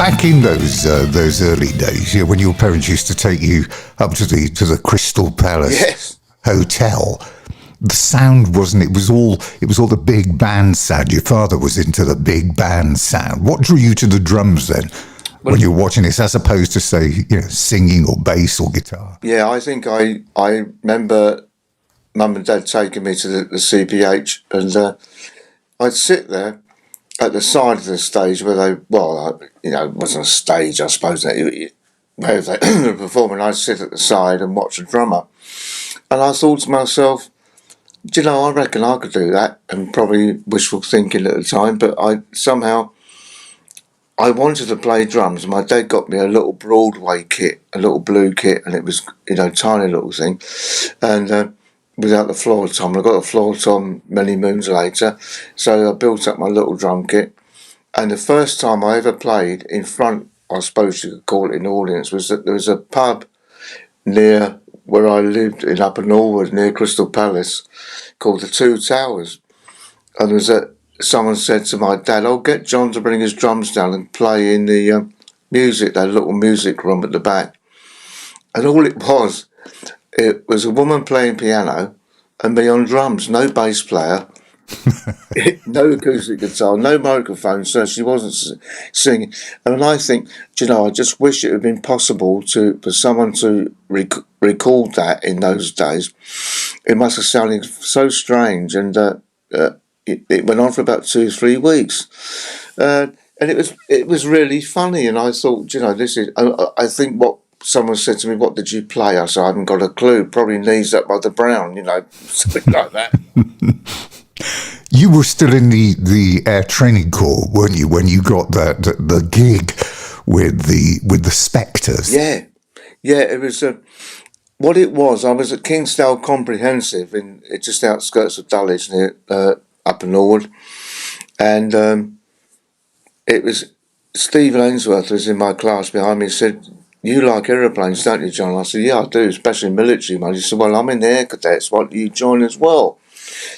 back in those early days, when your parents used to take you up to the Crystal Palace Hotel, the sound wasn't. It was all the big band sound. Your father was into the big band sound. What drew you to the drums then, when you were watching this, as opposed to say singing or bass or guitar? Yeah, I think I remember Mum and Dad taking me to the CPH, and I'd sit there at the side of the stage where they, it wasn't a stage, I suppose, where they were performing. I'd sit at the side and watch the drummer. And I thought to myself, I reckon I could do that, and probably wishful thinking at the time, but I wanted to play drums. My dad got me a little Broadway kit, a little blue kit, and it was, tiny little thing. And without the floor tom. I got the floor tom many moons later, so I built up my little drum kit. And the first time I ever played in front, I suppose you could call it an audience, was that there was a pub near where I lived in Upper Norwood, near Crystal Palace, called the Two Towers. And there was someone said to my dad, "Oh, get John to bring his drums down and play in the music, that little music room at the back." And all it was a woman playing piano and me on drums, no bass player, no acoustic guitar, no microphone, so she wasn't singing. And I think, I just wish it had been possible for someone to record that in those days. It must have sounded so strange, and it went on for about 2-3 weeks. And it was really funny, and I thought, this is, I think what someone said to me, "What did you play?" I said, "I haven't got a clue. Probably Knees Up by the Brown," something like that. You were still in the Air Training Corps, weren't you, when you got the gig with the Spectres? Yeah. It was what it was. I was at Kingsdale Comprehensive in just outskirts of Dulwich, near Upper Norwood, and it was Stephen Ainsworth was in my class behind me. He said, "You like aeroplanes, don't you, John?" I said, "Yeah, I do, especially military ones." He said, "Well, I'm in the Air Cadets. Why don't you join as well?"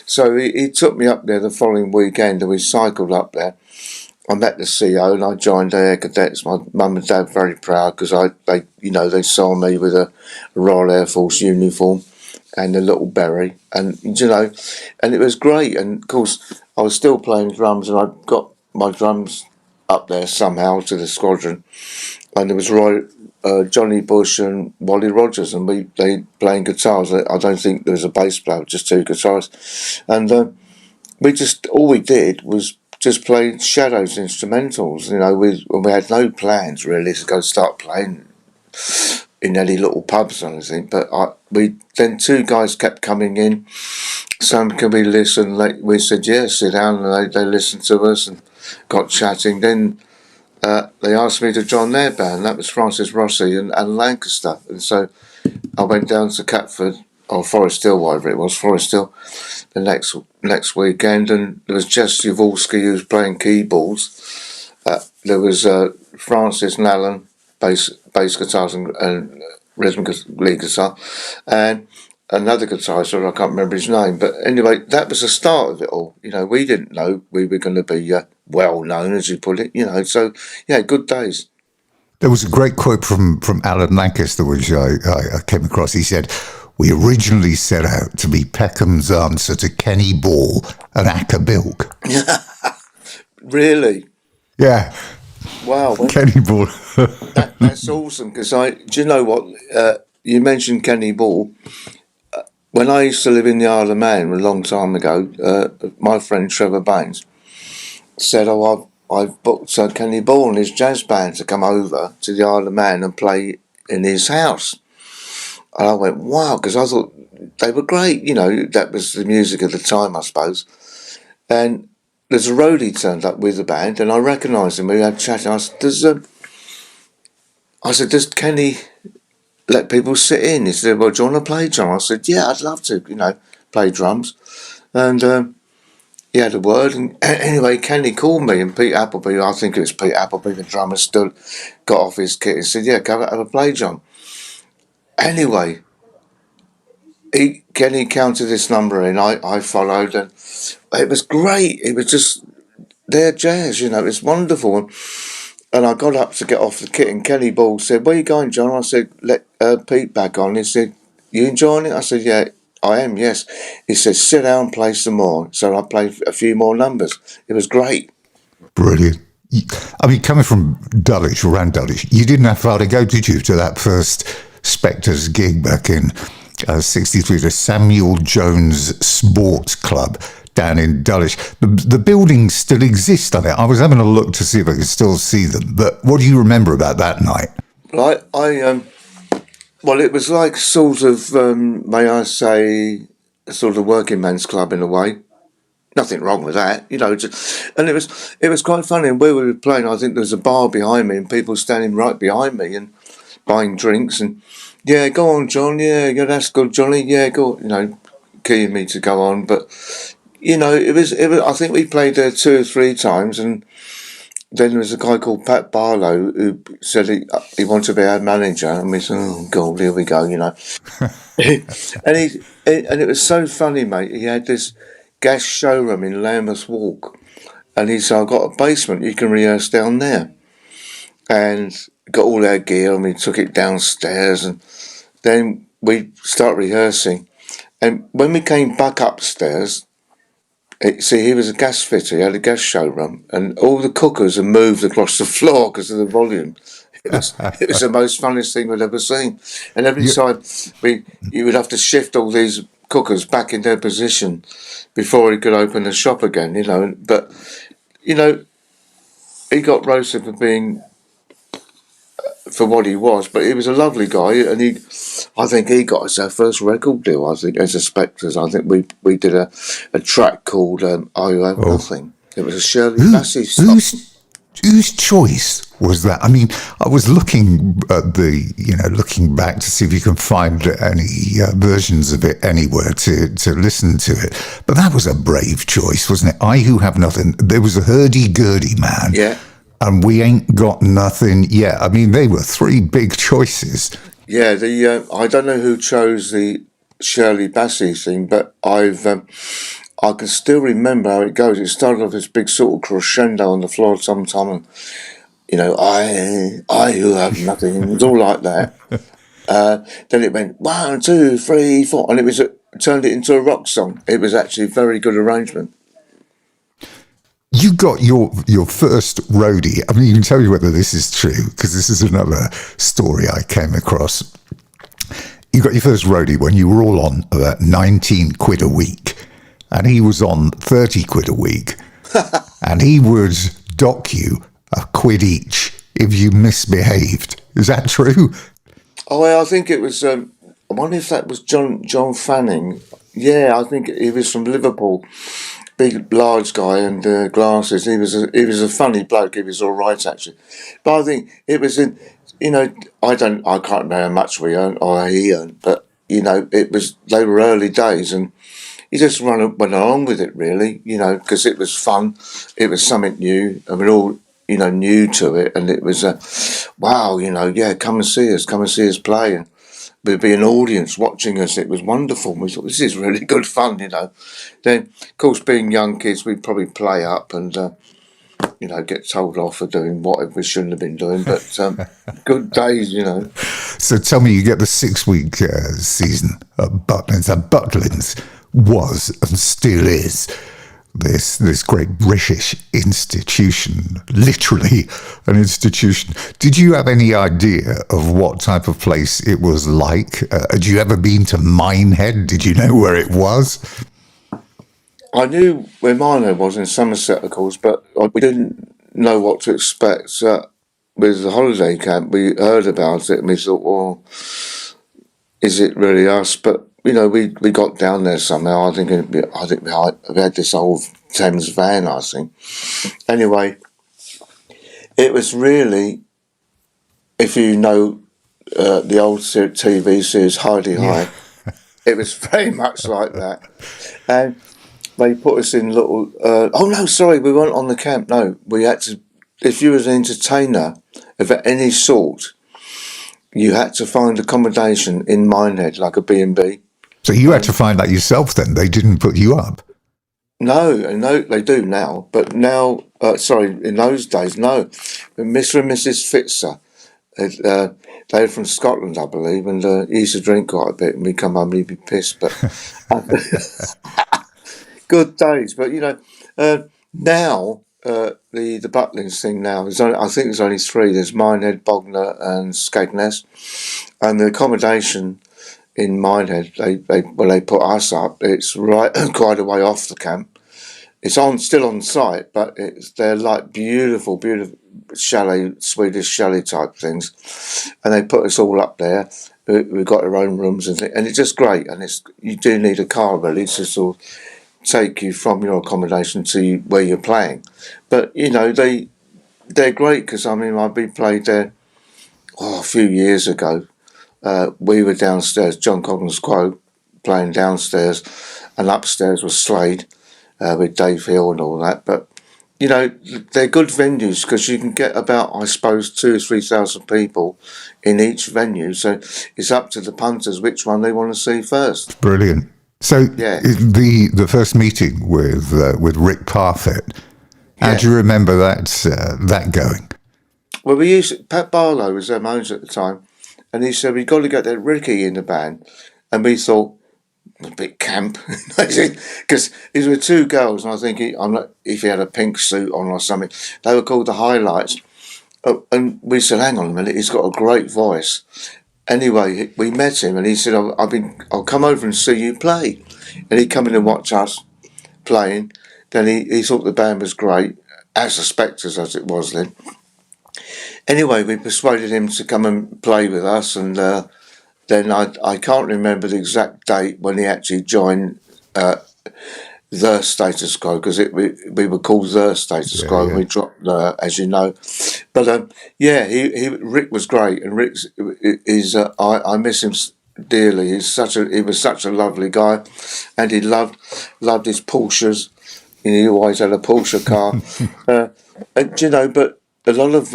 So he took me up there the following weekend, and we cycled up there. I met the CO, and I joined the Air Cadets. My mum and dad very proud, because they saw me with a Royal Air Force uniform and a little beret, and and it was great. And of course, I was still playing drums, and I got my drums up there somehow to the squadron, and there was Johnny Bush and Wally Rogers, and they playing guitars. I don't think there was a bass player, just two guitarists, and all we did was just play Shadows instrumentals. We had no plans really to go start playing in any little pubs or anything. But then two guys kept coming in. Some, "Can we listen?" We said, "Yeah, sit down," and they listened to us and got chatting. Then they asked me to join their band. That was Francis Rossi and Lancaster. And so I went down to Catford, or Forest Hill, whatever it was, Forest Hill, the next weekend. And there was Jess Jaworski, who was playing keyboards. There was Francis and Alan, bass guitars and rhythm lead guitar. And another guitarist, I can't remember his name. But anyway, that was the start of it all. We didn't know we were going to be well known, as you put it. So yeah, good days. There was a great quote from Alan Lancaster, which I came across. He said, "We originally set out to be Peckham's answer to Kenny Ball and Acker Bilk." Really? Yeah. Wow. Kenny Ball. That's awesome, because do you know what? You mentioned Kenny Ball. When I used to live in the Isle of Man a long time ago, my friend Trevor Baines said, "Oh, I've booked Kenny Ball and his jazz band to come over to the Isle of Man and play in his house." And I went, "Wow," because I thought they were great. That was the music of the time, I suppose. And there's a roadie turned up with the band, and I recognised him. We had chatting. I said, "Does Kenny let people sit in?" He said, "Well, do you want to play, John?" I said, "Yeah, I'd love to, play drums." And he had a word, and anyway, Kenny called me, and Pete Appleby, I think it was Pete Appleby, the drummer, got off his kit and said, "Yeah, come have a play, John." Anyway, Kenny counted this number in, I followed, and it was great. It was just their jazz, it's wonderful. And I got up to get off the kit, and Kenny Ball said, "Where you going, John?" I said, "Let Pete back on." He said, "You enjoying it?" I said, "Yeah, I am, yes." He said, "Sit down, play some more." So I played a few more numbers. It was great. Brilliant. I mean, coming from Dulwich, around Dulwich, you didn't have far to go, did you, to that first Spectres gig back in 63, the Samuel Jones Sports Club down in Dulwich. The buildings still exist on it. I was having a look to see if I could still see them. But what do you remember about that night? Right, well, it was like sort of, may I say, sort of working man's club in a way. Nothing wrong with that, and it was quite funny. And where we were playing, I think there was a bar behind me, and people standing right behind me and buying drinks. And yeah, go on, John. Yeah, that's good, Johnny. Yeah, go. Keying me to go on. But it was. I think we played there 2 or 3 times, and then there was a guy called Pat Barlow who said he wanted to be our manager, and we said, "Oh God, here we go," and it was so funny, mate. He had this gas showroom in Lambeth Walk, and he said, "I've got a basement, you can rehearse down there," and got all our gear, and we took it downstairs, and then we start rehearsing, and when we came back upstairs, he was a gas fitter, he had a gas showroom, and all the cookers had moved across the floor because of the volume. It was the most funniest thing we'd ever seen. And every time you would have to shift all these cookers back in their position before he could open the shop again, But, he got roasted for what he was, but he was a lovely guy, and I think he got us our first record deal, I think, as the Spectres. I think we did a track called "I You Have Nothing." It was a Shirley Bassey song. Whose choice was that? I mean, I was looking at looking back to see if you can find any versions of it anywhere to listen to it. But that was a brave choice, wasn't it? I Who Have Nothing. There was a hurdy-gurdy man. Yeah. And We Ain't Got Nothing Yet. I mean, they were 3 big choices. Yeah, I don't know who chose the Shirley Bassey thing, but I can still remember how it goes. It started off this big sort of crescendo on the floor sometime, and I Who Have Nothing. It was all like that. Then it went 1, 2, 3, 4, and it turned it into a rock song. It was actually a very good arrangement. You got your first roadie. I mean, you can tell me whether this is true, because this is another story I came across. You got your first roadie when you were all on about 19 quid a week, and he was on 30 quid a week, and he would dock you a quid each if you misbehaved. Is that true? Oh, well, I think it was. I wonder if that was John Fanning. Yeah, I think he was from Liverpool. Big, large guy and glasses. He was a funny bloke. He was all right actually, but I think it was in. I can't remember how much we earned or he earned, but they were early days, and he just went along with it really. Because it was fun. It was something new, and we're all new to it, and it was wow. Come and see us play, and there'd be an audience watching us. It was wonderful. We thought, this is really good fun, Then, of course, being young kids, we'd probably play up and, get told off for doing whatever we shouldn't have been doing. But good days, So tell me, you get the 6-week season at Butlins. And Butlins was and still is this great British institution, literally an institution. Did you have any idea of what type of place it was like? Had you ever been to Minehead? Did you know where it was? I knew where Minehead was in Somerset, of course, but we didn't know what to expect. With the holiday camp, we heard about it and we thought, well, is it really us? But we got down there somehow. I think we had this old Thames van, I think. Anyway, it was really, if you know the old TV series Heidi High, it was very much like that. And they put us in little. We weren't on the camp. No, we had to. If you was an entertainer of any sort, you had to find accommodation in Minehead, like a B&B. So you had to find that yourself then? They didn't put you up? No, they do now, but now, in those days, no. Mr. and Mrs. Fitzer, they're from Scotland, I believe, and he used to drink quite a bit, and we come home and he'd be pissed, but good days. But, now, the Butlins thing now, I think there's only three. There's Minehead, Bognor and Skegness, and the accommodation in Minehead, when they put us up, it's right quite a way off the camp. It's still on site, but they're like beautiful chalet, Swedish chalet type things, and they put us all up there. We've got our own rooms and it's just great. And you do need a car really to sort of take you from your accommodation to where you're playing. But they're great because we played there a few years ago. We were downstairs, John Coghlan's Quo, playing downstairs, and upstairs was Slade with Dave Hill and all that. But they're good venues because you can get about, I suppose, 2,000 or 3,000 people in each venue. So it's up to the punters which one they want to see first. Brilliant. So the first meeting with Rick Parfitt, how do you remember that going? Well, Pat Barlow was their manager at the time, and he said, we've got to get that Ricky in the band. And we thought, a bit camp, because these were two girls, and I think if he had a pink suit on or something, they were called the Highlights. And we said, hang on a minute, he's got a great voice. Anyway, we met him, and he said, I'll come over and see you play. And he'd come in and watch us playing. Then he thought the band was great, as the Spectres as it was then. Anyway, we persuaded him to come and play with us, and then I can't remember the exact date when he actually joined the Status Quo, because we were called the Status Quo, and we dropped as you know. But Rick was great, and Rick is I miss him dearly. He was such a lovely guy, and he loved his Porsches. He always had a Porsche car, but a lot of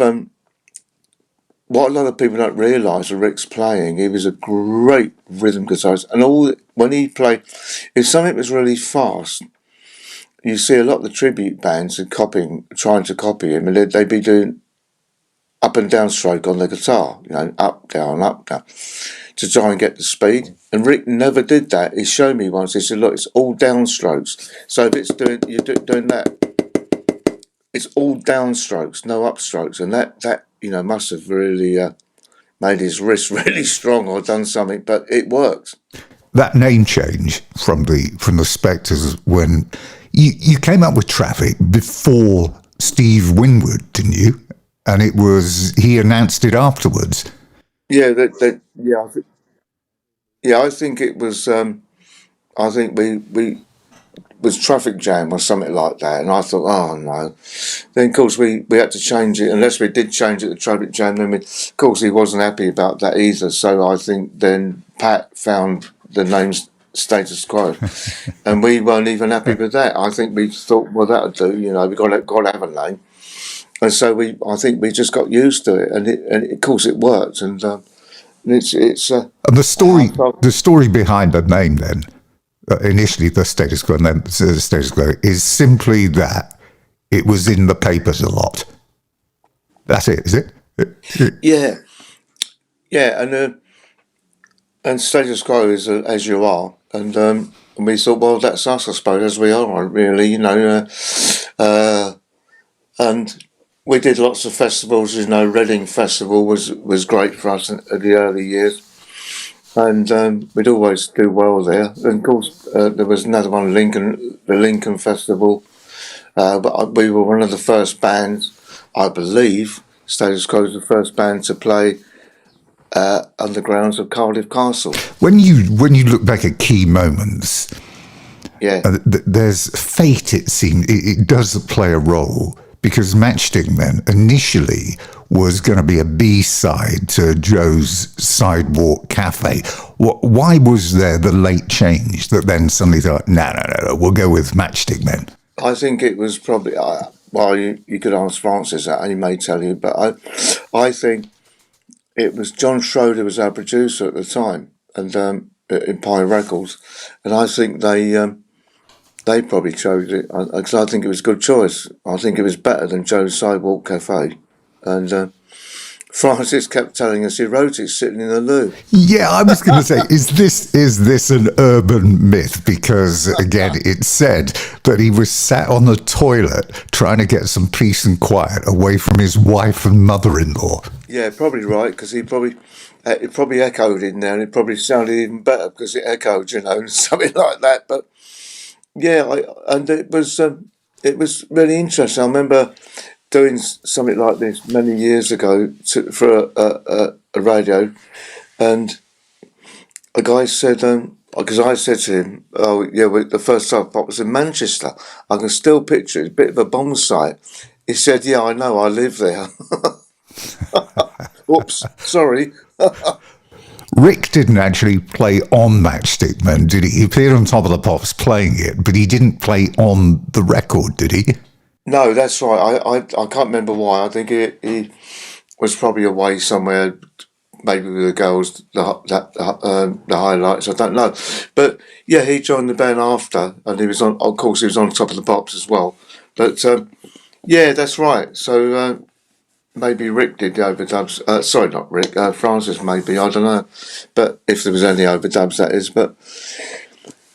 what a lot of people don't realise of Rick's playing, he was a great rhythm guitarist. And when he played, if something was really fast, you see a lot of the tribute bands trying to copy him, and they'd be doing up and down stroke on the guitar, up, down, to try and get the speed. And Rick never did that. He showed me once, he said, look, it's all downstrokes. So if you're doing that, it's all downstrokes, no upstrokes. And that must have really made his wrist really strong or done something, but it works. That name change from the Spectres, when you came up with Traffic before Steve Winwood, didn't you? And he announced it afterwards. Yeah, I think it was. I think we was Traffic Jam or something like that, and I thought, oh no. Then of course we had to change it. Unless we did change it to Traffic Jam, then of course he wasn't happy about that either. So I think then Pat found the name Status Quo, and we weren't even happy with that. I think we thought, well, that'll do. We've got to have a name, and so I think we just got used to it, and of course it worked, and it's and the story behind the name then. Initially, the Status Quo, and then the Status Quo, is simply that it was in the papers a lot. That's it, is it? Yeah, and Status Quo is as you are, and we thought, well, that's us, I suppose, as we are, really, and we did lots of festivals. Reading Festival was great for us in the early years. And we'd always do well there. And of course, there was another one, the Lincoln Festival. But we were one of the first bands, I believe. Status Quo was the first band to play on the grounds of Cardiff Castle. When you look back at key moments, there's fate. It seems it does play a role, because Matchstick then initially was going to be a B-side to Joe's Sidewalk Cafe. Why was there the late change that then suddenly thought, no, we'll go with Matchstick Men? I think it was probably, you could ask Francis that, and he may tell you, but I think it was John Schroeder was our producer at the time, and in Pie Records, and I think they They probably chose it because I think it was a good choice. I think it was better than Joe's Sidewalk Cafe. And Francis kept telling us he wrote it sitting in the loo. Yeah, I was going to say, is this an urban myth? Because again, it said that he was sat on the toilet trying to get some peace and quiet away from his wife and mother-in-law. Yeah, probably right, because it probably echoed in there, and it probably sounded even better because it echoed, and something like that. But yeah, it was really interesting. I remember doing something like this many years ago for a radio, and a guy said, because I said to him, "Oh yeah, the first time I was in Manchester. I can still picture it. It's a bit of a bomb site." He said, "Yeah, I know. I live there." Oops, sorry. Rick didn't actually play on Matchstick Men, did he? He appeared on Top of the Pops playing it, but he didn't play on the record, did he? No, that's right. I can't remember why. I think he was probably away somewhere, maybe with the girls, the highlights. I don't know, but yeah, he joined the band after, and he was on. Of course, he was on Top of the Pops as well. But yeah, that's right. So maybe Rick did the overdubs. Sorry, not Rick. Francis, maybe. I don't know. But if there was any overdubs, that is. But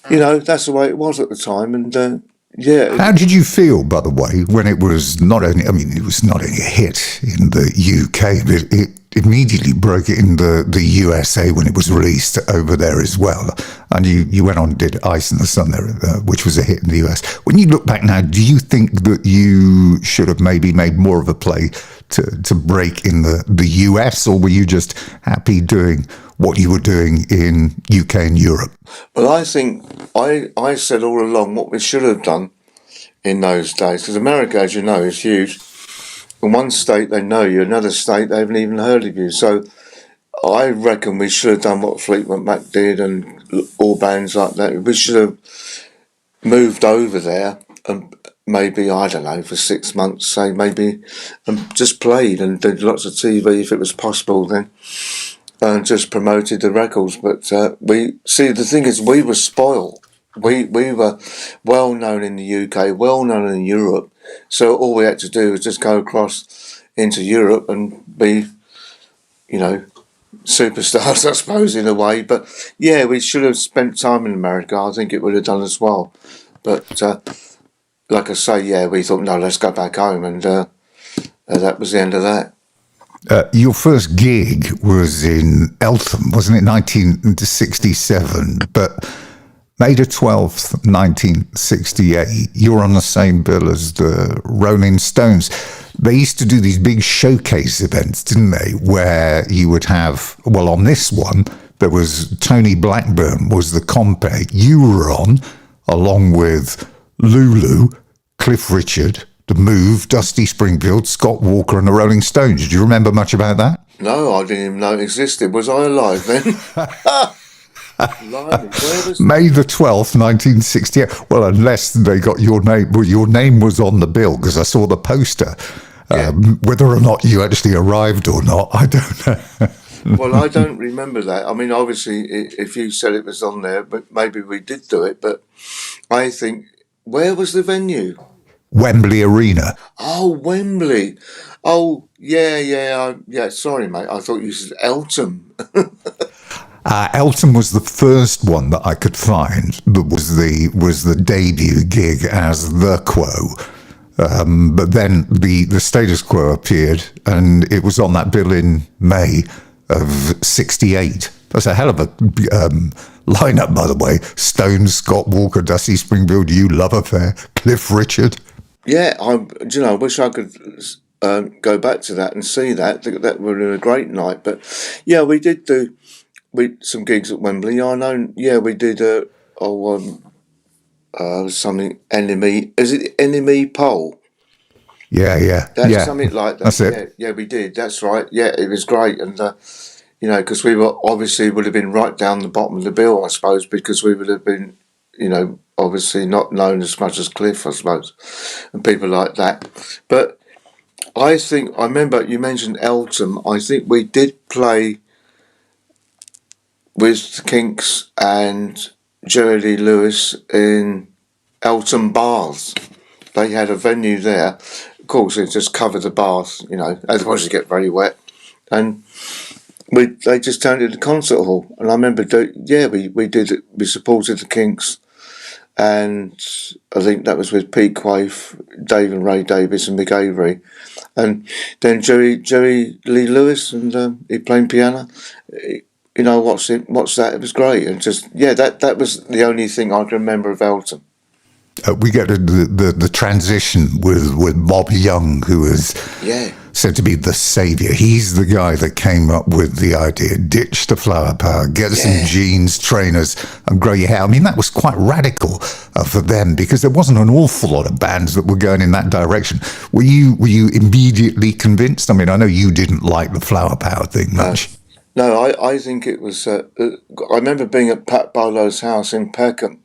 that's the way it was at the time, and. Yeah. How did you feel, by the way, when it was not only, it was not only a hit in the UK, but it immediately broke it in the USA when it was released over there as well. And you went on and did Ice in the Sun there, which was a hit in the US. When you look back now, do you think that you should have maybe made more of a play to break in the US, or were you just happy doing what you were doing in UK and Europe? Well, I think I said all along what we should have done in those days, because America, as you know, is huge. In one state they know you, another state they haven't even heard of you. So I reckon we should have done what Fleetwood Mac did and all bands like that. We should have moved over there and maybe, I don't know, for 6 months, say maybe, and just played and did lots of TV if it was possible then. And just promoted the records, but the thing is, we were spoiled. We were well known in the UK, well known in Europe, so all we had to do was just go across into Europe and be, superstars, I suppose, in a way. But yeah, we should have spent time in America. I think it would have done as well. But like I say, yeah, we thought, no, let's go back home, and that was the end of that. Your first gig was in Eltham, wasn't it, 1967? But May the 12th, 1968, you're on the same bill as the Rolling Stones. They used to do these big showcase events, didn't they, where you would have, well, on this one, there was Tony Blackburn was the compere. You were on, along with Lulu, Cliff Richard, The Move, Dusty Springfield, Scott Walker and the Rolling Stones. Do you remember much about that? No, I didn't even know it existed. Was I alive then? May the 12th, 1968. Well, unless they got your name. Well, your name was on the bill because I saw the poster. Yeah. Whether or not you actually arrived or not, I don't know. Well, I don't remember that. I mean, obviously, if you said it was on there, but maybe we did do it. But I think, where was the venue? Wembley Arena. Oh, Wembley. Oh, yeah. Sorry, mate. I thought you said Eltham. Eltham was the first one that I could find that was the debut gig as the Quo. But then the Status Quo appeared, and it was on that bill in May of 68. That's a hell of a lineup, by the way. Stones, Scott Walker, Dusty Springfield, You Love Affair, Cliff Richard. Yeah, I wish I could go back to that and see that. That would have been a great night. But yeah, we did do some gigs at Wembley. I know. Yeah, we did something Enemy. Is it Enemy Pole? Yeah. That's something like that. That's it. Yeah, we did. That's right. Yeah, it was great, and because we would have been right down the bottom of the bill, I suppose, because we would have been, obviously not known as much as Cliff, I suppose, and people like that. But I remember you mentioned Eltham. I think we did play with Kinks and Jerry Lee Lewis in Elton Baths. They had a venue there. Of course, it just covered the baths, otherwise you get very wet. And they just turned it into concert hall. And I remember, we did it. We supported the Kinks. And I think that was with Pete Quaife, Dave and Ray Davis and Mick Avery. And then Jerry Lee Lewis, and he playing piano. Watched that. It was great. And that was the only thing I can remember of Elton. We get the transition with Bob Young, who is said to be the saviour. He's the guy that came up with the idea: ditch the flower power, get some jeans, trainers, and grow your hair. I mean, that was quite radical for them, because there wasn't an awful lot of bands that were going in that direction. Were you immediately convinced? I mean, I know you didn't like the flower power thing much. No, I think it was. I remember being at Pat Barlow's house in Peckham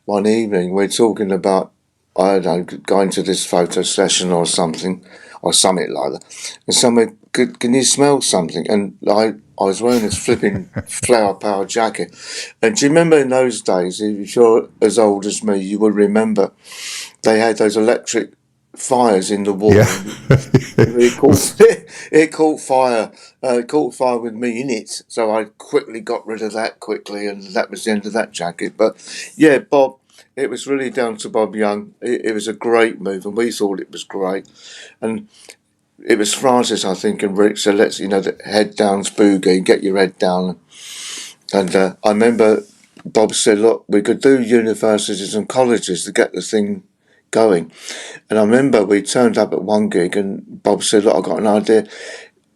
one evening. We're talking about, I don't know, going to this photo session or something like that. And someone, can you smell something? And I was wearing this flipping flower power jacket. And do you remember in those days, if you're as old as me, you will remember they had those electric fires in the wall. It caught fire. It caught fire with me in it, so I quickly got rid of that quickly, and that was the end of that jacket. But Bob, it was really down to Bob Young. It was a great move, and we thought it was great. And it was Francis, I think, and Rick said, "Let's, the head down boogie, get your head down." And I remember Bob said, "Look, we could do universities and colleges to get the thing going." And I remember we turned up at one gig, and Bob said, "Look, I've got an idea.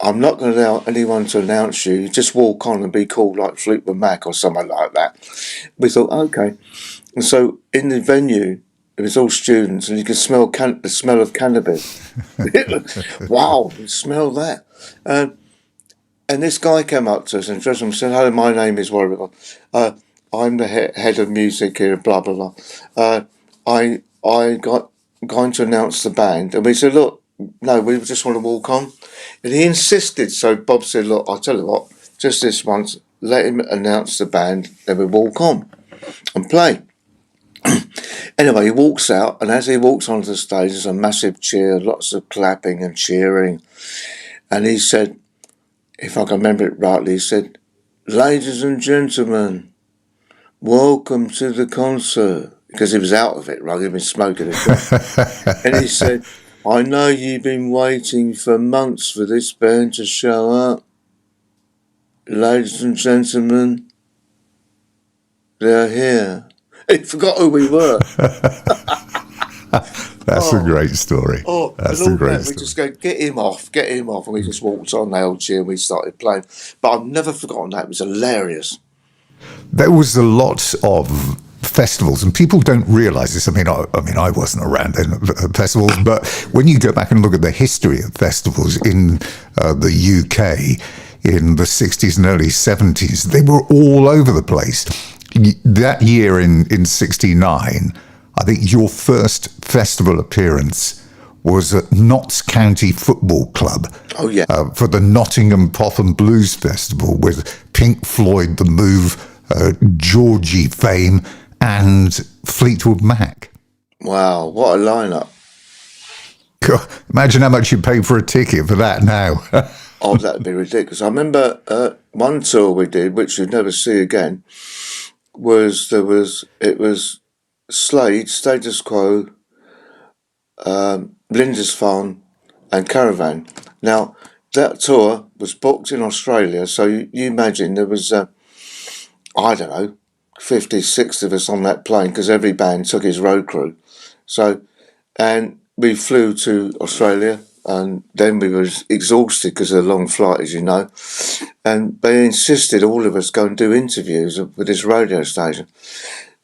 I'm not going to allow anyone to announce you. You just walk on and be called like Fleetwood Mac or something like that." We thought, okay. And so in the venue, it was all students, and you could smell the smell of cannabis. Wow, you smell that. And this guy came up to us and said, "Hello, my name is Warwick. I'm the head of music here, blah, blah, blah. I got going to announce the band." And we said, "Look, no, we just want to walk on." And he insisted. So Bob said, "Look, I'll tell you what, just this once, let him announce the band, then we walk on and play." Anyway, he walks out, and as he walks onto the stage, there's a massive cheer, lots of clapping and cheering. And he said, if I can remember it rightly, he said, "Ladies and gentlemen, welcome to the concert." Because he was out of it, right? He'd been smoking it. And he said, "I know you've been waiting for months for this band to show up. Ladies and gentlemen, they're here." He forgot who we were. That's a great story. That's a great story. We just go, get him off. And we just walked on the old chair and we started playing. But I've never forgotten that. It was hilarious. There was a lot of festivals, and people don't realise this. I mean, I wasn't around then at festivals, but when you go back and look at the history of festivals in the UK in the 60s and early 70s, they were all over the place. That year in 69, I think your first festival appearance was at Notts County Football Club. Oh, yeah. For the Nottingham Pop and Blues Festival with Pink Floyd, The Move, Georgie fame, and Fleetwood Mac. Wow, what a lineup. God, imagine how much you pay for a ticket for that now. Oh, that'd be ridiculous. I remember one tour we did, which you'd never see again, it was Slade, Status Quo, Lindisfarne and Caravan. Now, that tour was booked in Australia, so you imagine there was, 50, 60 of us on that plane, because every band took his road crew. So, and we flew to Australia, and then we were exhausted because of the long flight, as you know. And they insisted all of us go and do interviews with this radio station.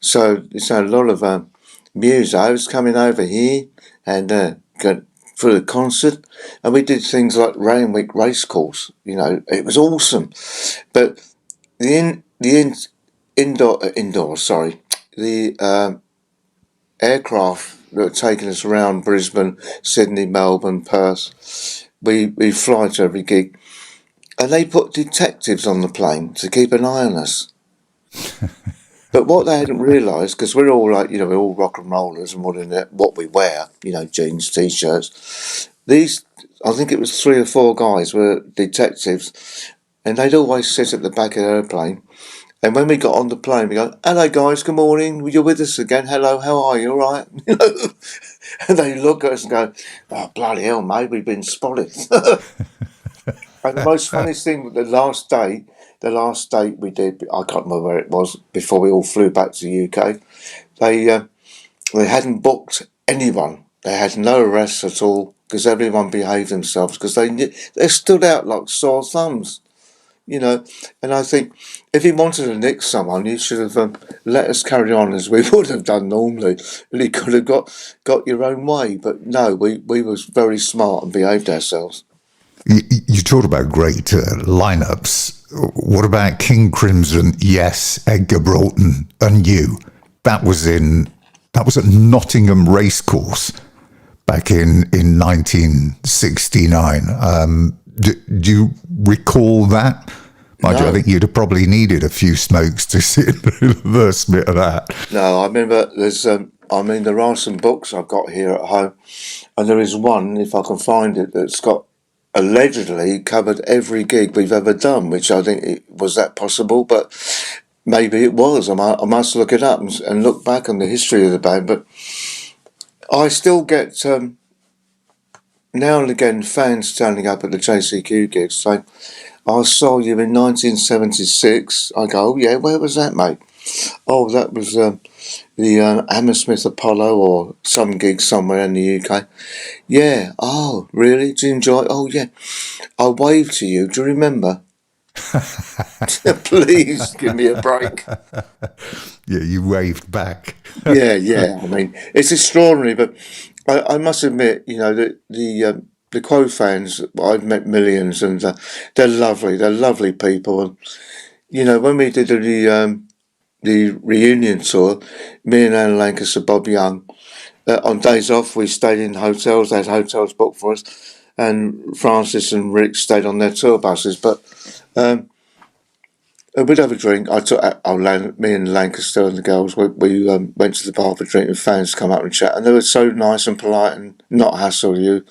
So it's a lot of musos coming over here and go for the concert. And we did things like Rainwick Racecourse. It was awesome. But the aircraft that were taking us around Brisbane, Sydney, Melbourne, Perth, we fly to every gig, and they put detectives on the plane to keep an eye on us. But what they hadn't realised, because we're all like, we're all rock and rollers and what we wear, jeans, t-shirts. I think it was 3 or 4 guys were detectives, and they'd always sit at the back of the airplane. And when we got on the plane, we go, "Hello guys, good morning. You're with us again. Hello, how are you? All right?" And they look at us and go, "Oh bloody hell, mate, we've been spotted." And the most funniest thing, the last date we did, I can't remember where it was, before we all flew back to the UK. They hadn't booked anyone. They had no arrests at all because everyone behaved themselves because they stood out like sore thumbs. And I think if he wanted to nick someone, he should have let us carry on as we would have done normally, and he could have got your own way. But no, we was very smart and behaved ourselves. You talked about great lineups. What about King Crimson? Yes, Edgar Broughton and you. That was at Nottingham Racecourse back in 1969. Do you recall that? Mind you, I think you'd have probably needed a few smokes to sit through the first bit of that. No, I remember there are some books I've got here at home, and there is one, if I can find it, that's got allegedly covered every gig we've ever done, which I think was that possible, but maybe it was. I must look it up and look back on the history of the band, but I still get now and again fans turning up at the JCQ gigs saying, "I saw you in 1976. I go, "Oh yeah, where was that, mate?" "Oh, that was the Hammersmith Apollo or some gig somewhere in the UK." "Yeah, oh really? Do you enjoy it?" "Oh yeah, I waved to you. Do you remember?" Please give me a break. Yeah, you waved back. Yeah. I mean, it's extraordinary, but I must admit, that the Quo fans, I've met millions, and they're lovely. They're lovely people, and when we did the reunion tour, me and Alan Lancaster, Bob Young, on days off we stayed in hotels. They had hotels booked for us, and Francis and Rick stayed on their tour buses. But we'd have a drink. Me and Lancaster and the girls, we went to the bar for a drink, and fans come up and chat, and they were so nice and polite and not hassle you.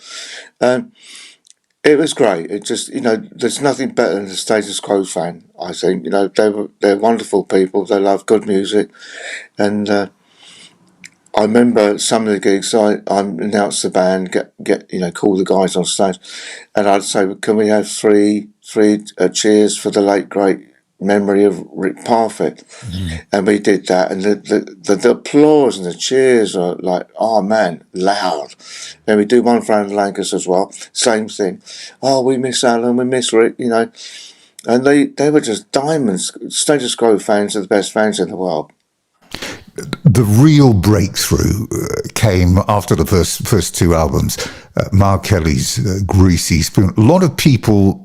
It was great. It just, there's nothing better than a Status Quo fan, I think. They're wonderful people. They love good music. And I remember some of the gigs, I announced the band, call the guys on stage, and I'd say, "Can we have three cheers for the late, great memory of Rick Parfitt?" And we did that, and the applause and the cheers are like, oh man, loud. Then we do one for Alan Lancaster as well, same thing. "Oh, we miss Alan, we miss Rick," and they were just diamonds. Status Quo fans are the best fans in the world. The real breakthrough came after the first 2 albums, Mark Kelly's Greasy Spoon. A lot of people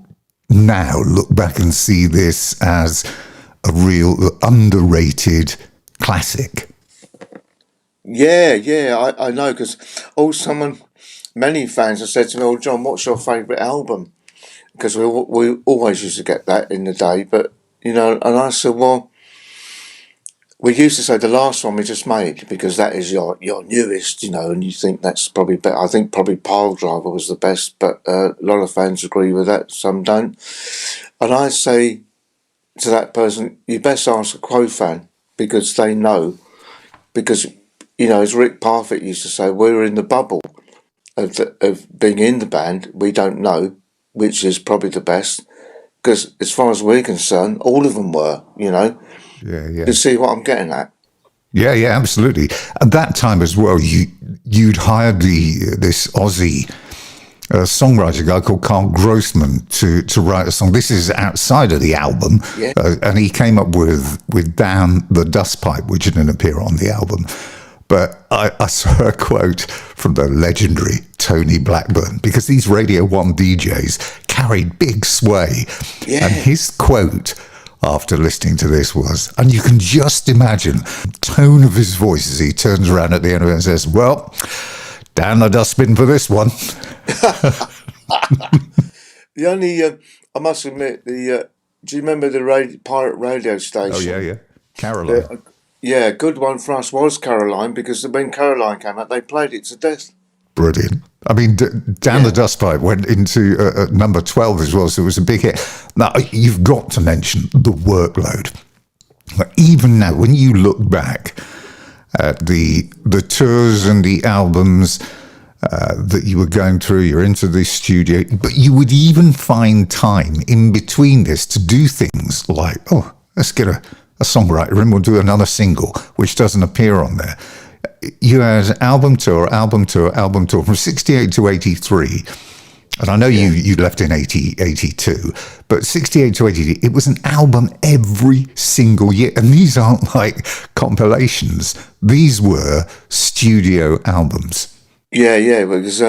now look back and see this as a real underrated classic. Yeah, I know, because many fans have said to me, "Oh, John, what's your favourite album?" Because we always used to get that in the day, but, and I said, well, we used to say the last one we just made, because that is your newest, and you think that's probably better. I think probably Piledriver was the best, but a lot of fans agree with that, some don't. And I say to that person, you best ask a Quo fan, because they know. Because, as Rick Parfitt used to say, we're in the bubble of being in the band. We don't know which is probably the best, because as far as we're concerned, all of them were, Yeah. You see what I'm getting at? Yeah, absolutely. At that time as well, you'd hired this Aussie songwriter guy called Carl Grossman to write a song. This is outside of the album, Yeah. And he came up with "Down the Dust Pipe," which didn't appear on the album. But I saw a quote from the legendary Tony Blackburn, because these Radio 1 DJs carried big sway. Yeah. And his quote after listening to this was, and you can just imagine the tone of his voice as he turns around at the end of it and says, "Well, down the dustbin for this one." The only, I must admit, do you remember the pirate radio station? Oh, yeah. Caroline. Yeah, a good one for us was Caroline, because when Caroline came out, they played it to death. Brilliant. I mean, Down the Dustpipe went into number 12 as well, so it was a big hit. Now, you've got to mention the workload. Even now, when you look back at the tours and the albums that you were going through, you're into the studio, but you would even find time in between this to do things like, oh, let's get a songwriter and we'll do another single, which doesn't appear on there. You had album tour from 68 to 83. And I know you left in 82, but 68 to 83, it was an album every single year. And these aren't like compilations. These were studio albums. Yeah, because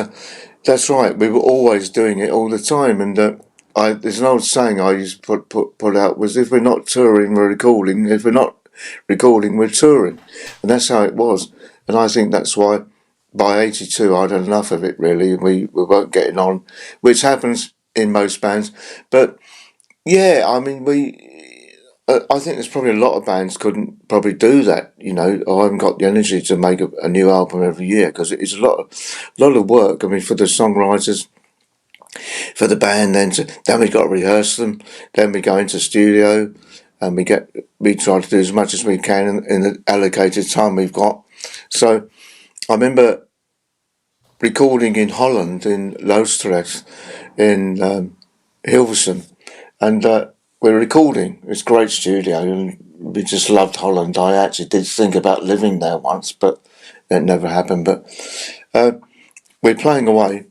that's right. We were always doing it all the time. And there's an old saying I used to put out was, if we're not touring, we're recording. If we're not recording, we're touring. And that's how it was. And I think that's why by 82 I'd had enough of it, really. We weren't getting on, which happens in most bands. But yeah, I mean, I think there's probably a lot of bands couldn't probably do that, I haven't got the energy to make a new album every year, because it's a lot of work. I mean, for the songwriters, for the band, then we got to rehearse them, then we go into studio, and we try to do as much as we can in the allocated time we've got. So I remember recording in Holland, in Loosdrecht, in Hilversum, and we're recording. It's a great studio, and we just loved Holland. I actually did think about living there once, but it never happened. But we're playing away,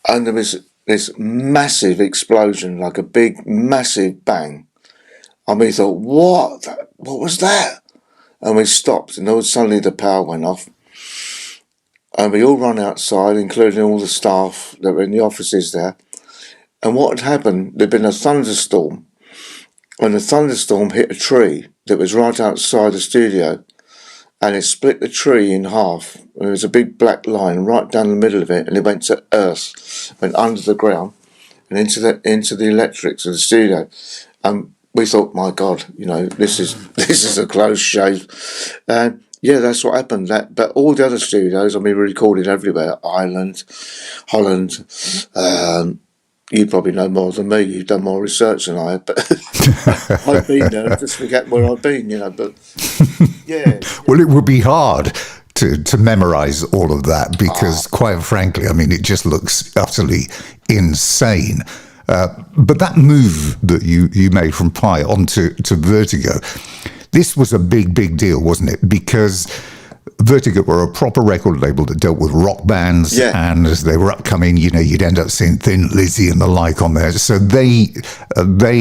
and there was this massive explosion, like a big, massive bang. And we thought, what was that? And we stopped, and then suddenly the power went off. And we all ran outside, including all the staff that were in the offices there. And what had happened, there'd been a thunderstorm. And the thunderstorm hit a tree that was right outside the studio. And it split the tree in half. And there was a big black line right down the middle of it. And it went to earth, went under the ground, and into the electrics of the studio. And we thought, my God, this is a close shave. And yeah, that's what happened. But all the other studios, I mean, we recorded everywhere. Ireland, Holland. You probably know more than me. You've done more research than I have. But I've been there. I just forget where I've been, But yeah. Well, it would be hard to memorize all of that because, quite frankly, I mean, it just looks utterly insane. But that move that you made from Pi onto Vertigo, this was a big deal, wasn't it? Because Vertigo were a proper record label that dealt with rock bands, and as they were upcoming, you'd end up seeing Thin Lizzy and the like on there. So they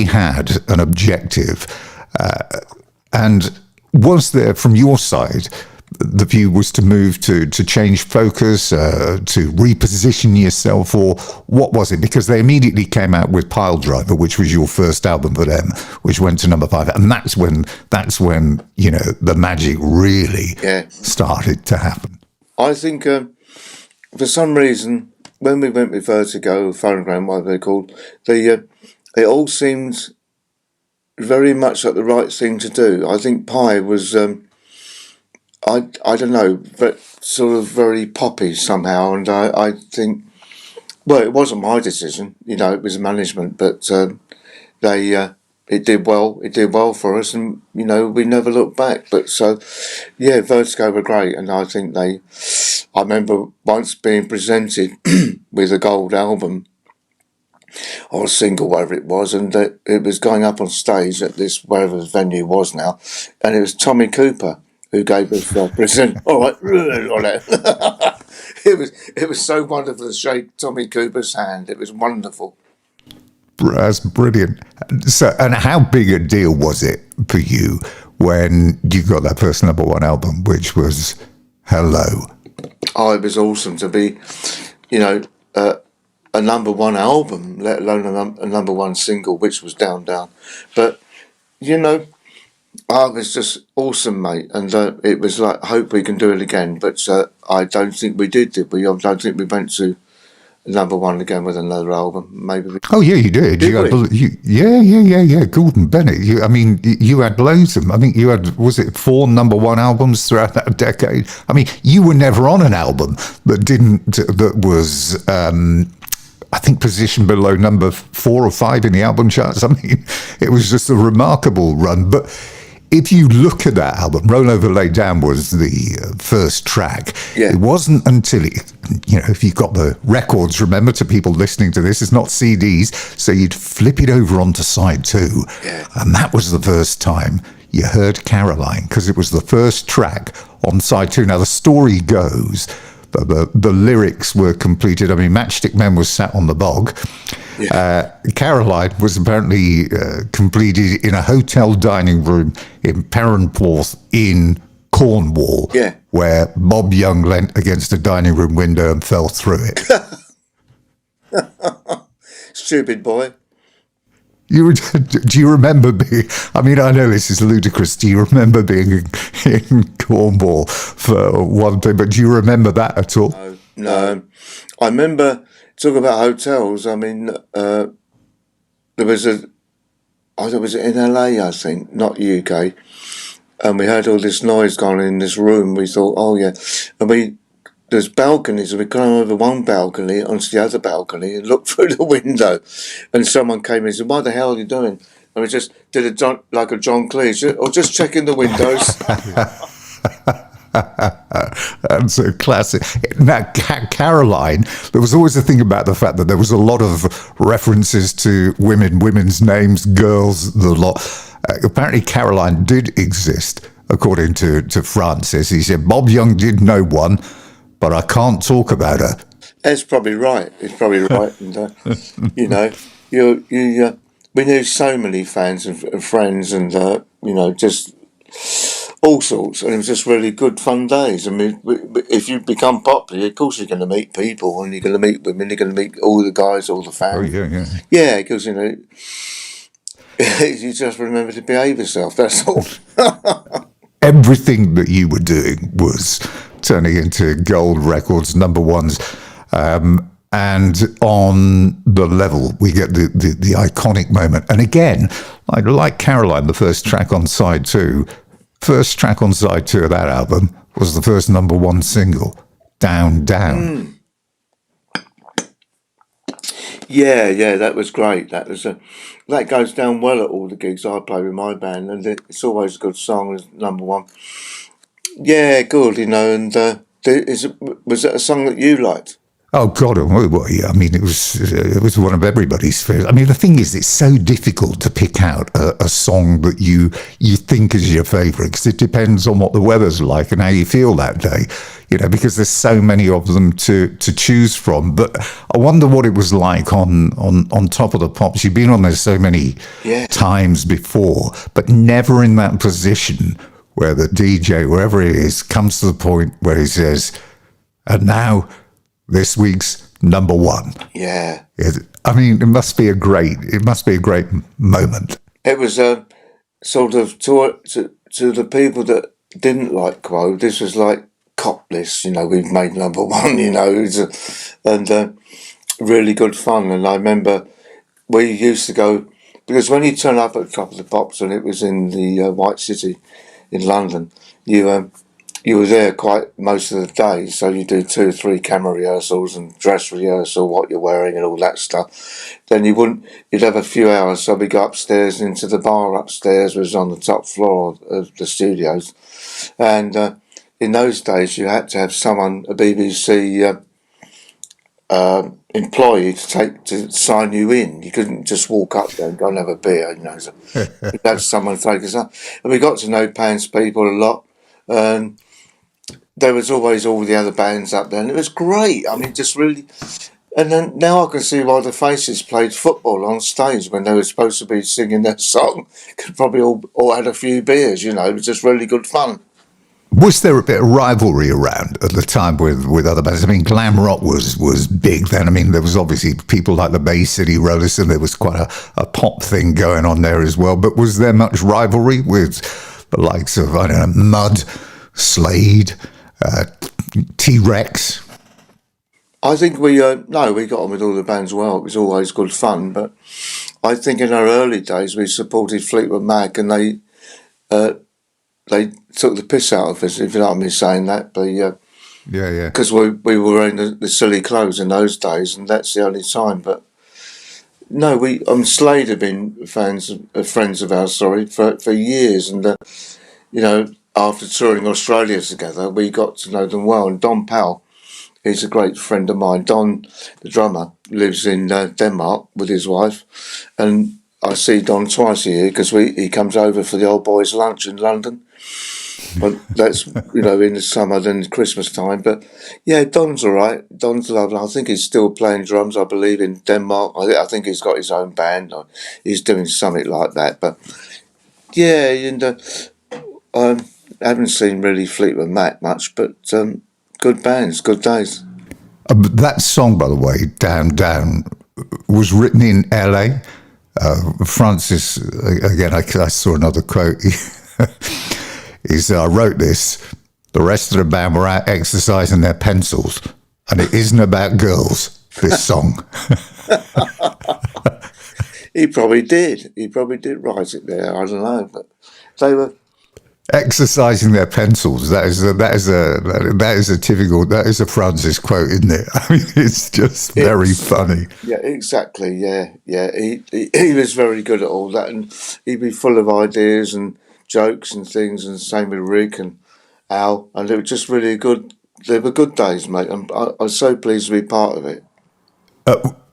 had an objective. And was there, from your side, the view was to move to change focus, to reposition yourself, or what was it? Because they immediately came out with Piledriver, which was your first album for them, which went to number 5, and that's when the magic really started to happen. I think for some reason, when we went with Vertigo, Phonogram, whatever they're called, it all seemed very much like the right thing to do. I think Pi was. I don't know, but sort of very poppy somehow, and I think, well, it wasn't my decision, it was management, but it did well for us, and we never looked back. But so, yeah, Vertigo were great, and I think I remember once being presented with a gold album or a single, whatever it was, and it was going up on stage at this wherever the venue was now, and it was Tommy Cooper who gave us the present. All right, it was so wonderful to shake Tommy Cooper's hand. It was wonderful. That's brilliant. So, and how big a deal was it for you when you got that first number 1 album, which was Hello? Oh, it was awesome to be, a number 1 album, let alone a number 1 single, which was Down Down. But it was just awesome, mate, and it was like, hope we can do it again, but I don't think we did we? I don't think we went to number one again with another album. Maybe. Oh yeah, you did. Yeah. Gordon Bennett. You had loads of them. I think you had, was it 4 number one albums throughout that decade? I mean, you were never on an album that was. I think positioned below number 4 or 5 in the album charts. I mean, it was just a remarkable run. But if you look at that album, Roll Over Lay Down was the first track. Yeah. It wasn't until if you've got the records, remember, to people listening to this, it's not CDs, so you'd flip it over onto side 2. Yeah. And that was the first time you heard Caroline, because it was the first track on side 2. Now, the story goes that the lyrics were completed. I mean, Matchstick Men was sat on the bog. Yeah. Caroline was apparently completed in a hotel dining room in Perranporth in Cornwall, where Bob Young leant against a dining room window and fell through it. Stupid boy. Do you remember being, I mean, I know this is ludicrous, do you remember being in Cornwall for one thing, but do you remember that at all? No. I remember, talking about hotels, I mean, there was in LA, I think, not UK, and we heard all this noise going on in this room. We thought, oh yeah, and there's balconies, and we came over one balcony onto the other balcony and looked through the window, and someone came in and said, what the hell are you doing? And we just did a John Cleese, or just checking the windows. That's a classic. Now, Caroline, there was always a thing about the fact that there was a lot of references to women's names, girls, the lot. Apparently Caroline did exist, according to Francis. He said, Bob Young did know one, but I can't talk about her. That's probably right. It's probably right. And, we knew so many fans and friends and, just all sorts. And it was just really good, fun days. I mean, if you become popular, of course you're going to meet people, and you're going to meet women, you're going to meet all the guys, all the fans. Oh, yeah. Yeah, because, you just remember to behave yourself, that's all. Everything that you were doing was turning into gold records, number ones. And on the level, we get the iconic moment. And again, like Caroline, the first track on side 2 of that album was the first number 1 single, Down, Down. Yeah, that was great. That goes down well at all the gigs I play with my band, and it's always a good song as number 1. Yeah, good, and was that a song that you liked? Oh God! Well, yeah, I mean, it was one of everybody's favorites. I mean, the thing is, it's so difficult to pick out a song that you think is your favorite, because it depends on what the weather's like and how you feel that day. Because there's so many of them to choose from. But I wonder what it was like on Top of the Pops. You've been on there so many times before, but never in that position where the DJ, wherever it is, comes to the point where he says, "And now, this week's number 1." Yeah. I mean, it must be a great moment. It was sort of to the people that didn't like Quo, this was like cop list, we've made number 1, and really good fun. And I remember we used to go, because when you turn up at Top of the Pops, and it was in the White City in London, you were there quite most of the day, so you do 2 or 3 camera rehearsals and dress rehearsal, what you're wearing and all that stuff. Then you'd have a few hours, so we go upstairs into the bar upstairs, which was on the top floor of the studios. And in those days, you had to have someone, a BBC employee, to sign you in. You couldn't just walk up there and go and have a beer, so you'd have someone take us up. And we got to know Pants people a lot. There was always all the other bands up there, and it was great. I mean, just really. And then now I can see why the Faces played football on stage when they were supposed to be singing their song. Could probably all had a few beers, It was just really good fun. Was there a bit of rivalry around at the time with other bands? I mean, glam rock was big then. I mean, there was obviously people like the Bay City Rollers, and there was quite a pop thing going on there as well. But was there much rivalry with the likes of, I don't know, Mud, Slade, T-Rex? I think we got on with all the bands well. It was always good fun, but I think in our early days we supported Fleetwood Mac, and they took the piss out of us, if you know what I mean saying that. But Yeah. because we were wearing the silly clothes in those days, and that's the only time. But no, Slade have been friends of ours, for years, and after touring Australia together, we got to know them well. And Don Powell, he's a great friend of mine. Don, the drummer, lives in Denmark with his wife, and I see Don twice a year because he comes over for the old boys' lunch in London. But that's in the summer, then Christmas time. But yeah, Don's all right. Don's lovely. I think he's still playing drums, I believe, in Denmark. I think he's got his own band. He's doing something like that. But yeah, and I haven't seen really Fleetwood Mac much, but good bands, good days. That song, by the way, Down Down, was written in LA. Francis, again, I saw another quote. I wrote this. The rest of the band were out exercising their pencils, and it isn't about girls, this song. He probably did. He probably did write it there. I don't know, but they were exercising their pencils. That is a Francis quote, isn't it? I mean, it's just very funny. Yeah, exactly. Yeah. He was very good at all that, and he'd be full of ideas and jokes and things. And same with Rick and Al, and they were just really good. They were good days, mate. I was so pleased to be part of it.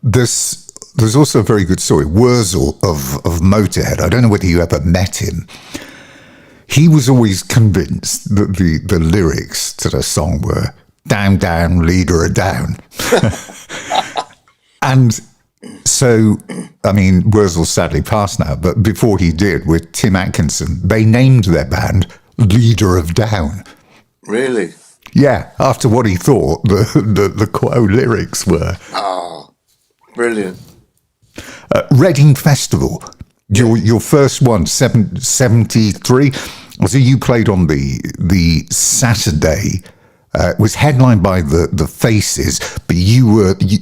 There's also a very good story. Wurzel of Motorhead. I don't know whether you ever met him. He was always convinced that the lyrics to the song were "Down, down, leader are down," and so I mean, Wurzel sadly passed now, but before he did, with Tim Atkinson, they named their band Leader of Down. Really? Yeah, after what he thought the Quo lyrics were. Oh, brilliant. Reading Festival. Your first one, 73. So you played on the Saturday. It was headlined by the Faces, but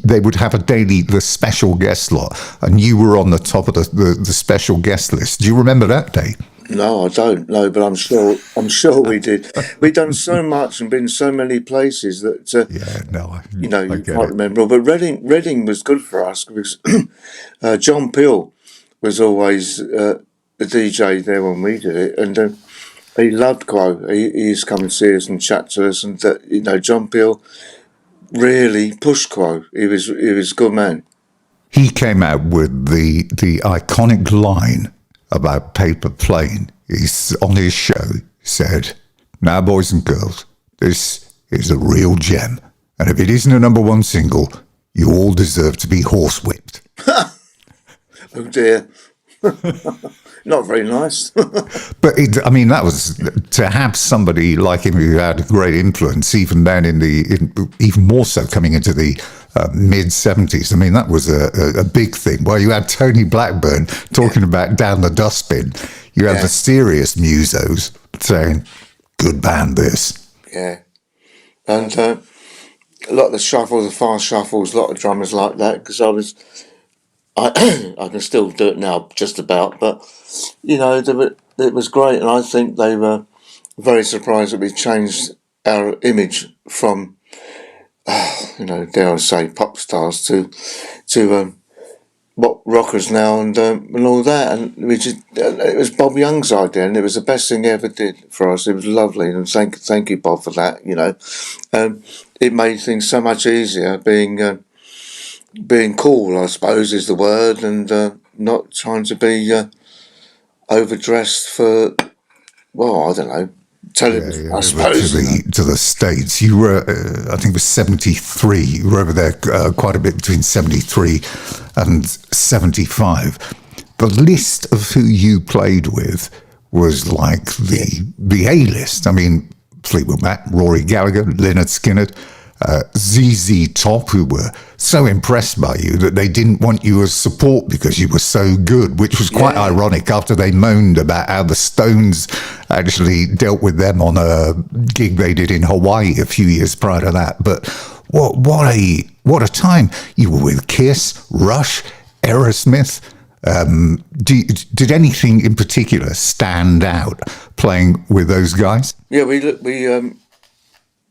they would have the special guest slot, and you were on the top of the special guest list. Do you remember that day? No, I don't know, but I'm sure we did. We've done so much and been so many places that you can't remember. But Reading was good for us because John Peel was always the DJ there when we did it, and he loved Quo. He used to come and see us and chat to us, and John Peel really pushed Quo. He was a good man. He came out with the iconic line about Paper Plane. He's on his show said, "Now, boys and girls, this is a real gem, and if it isn't a number one single, you all deserve to be horsewhipped." Oh dear. Not very nice. But that was to have somebody like him who had a great influence, even then even more so coming into the mid 70s. I mean, that was a big thing. Well, you had Tony Blackburn talking about Down the Dustbin. You had the serious musos saying, "Good band, this." Yeah. And a lot of the shuffles, the fast shuffles, a lot of drummers like that, because I can still do it now, just about, but it was great, and I think they were very surprised that we changed our image from, dare I say, pop stars to what rockers now and all that, and it was Bob Young's idea, and it was the best thing he ever did for us. It was lovely, and thank you, Bob, for that. It made things so much easier being cool, I suppose, is the word, and not trying to be overdressed for, I don't know, television, I suppose. To the States. You were, I think it was 73. You were over there quite a bit between 73 and 75. The list of who you played with was like the A-list. I mean, Fleetwood Mac, Rory Gallagher, Lynyrd Skynyrd, ZZ Top, who were so impressed by you that they didn't want you as support because you were so good, which was quite ironic after they moaned about how the Stones actually dealt with them on a gig they did in Hawaii a few years prior to that. But what a time. You were with Kiss, Rush, Aerosmith. Did anything in particular stand out playing with those guys? Yeah, we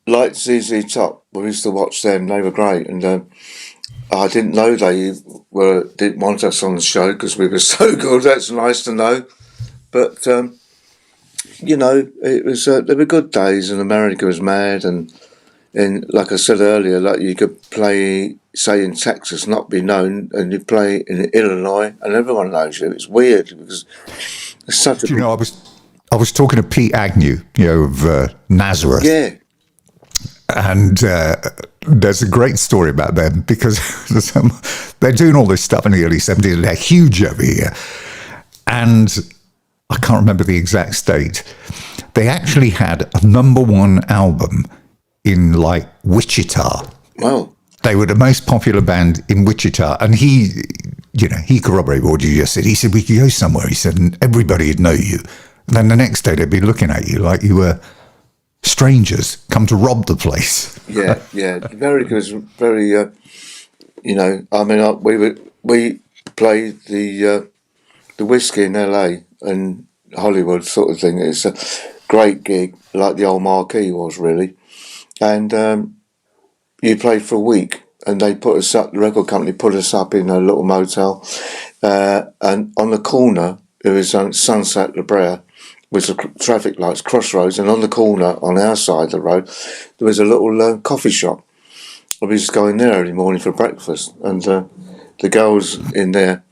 liked ZZ Top. We used to watch them. They were great, and I didn't know they didn't want us on the show because we were so good. That's nice to know. But it was there were good days, and America was mad, and like I said earlier, like you could play, say, in Texas, not be known, and you play in Illinois, and everyone knows you. It's weird because it's such a. I was talking to Pete Agnew, of Nazareth. Yeah. And there's a great story about them because they're doing all this stuff in the early 70s and they're huge over here. And I can't remember the exact state. They actually had a #1 album in like Wichita. Wow. They were the most popular band in Wichita. And he corroborated what you just said. He said, we could go somewhere. He said, and everybody would know you. And then the next day they'd be looking at you like you were strangers come to rob the place. Yeah. America was very, we played the Whiskey in LA and Hollywood sort of thing. It's a great gig, like the old Marquee was really. And you played for a week, and they put us up. The record company put us up in a little motel, and on the corner there was Sunset La Brea, with the traffic lights, crossroads, and on the corner, on our side of the road, there was a little coffee shop. We used to go in there every morning for breakfast, and the girls in there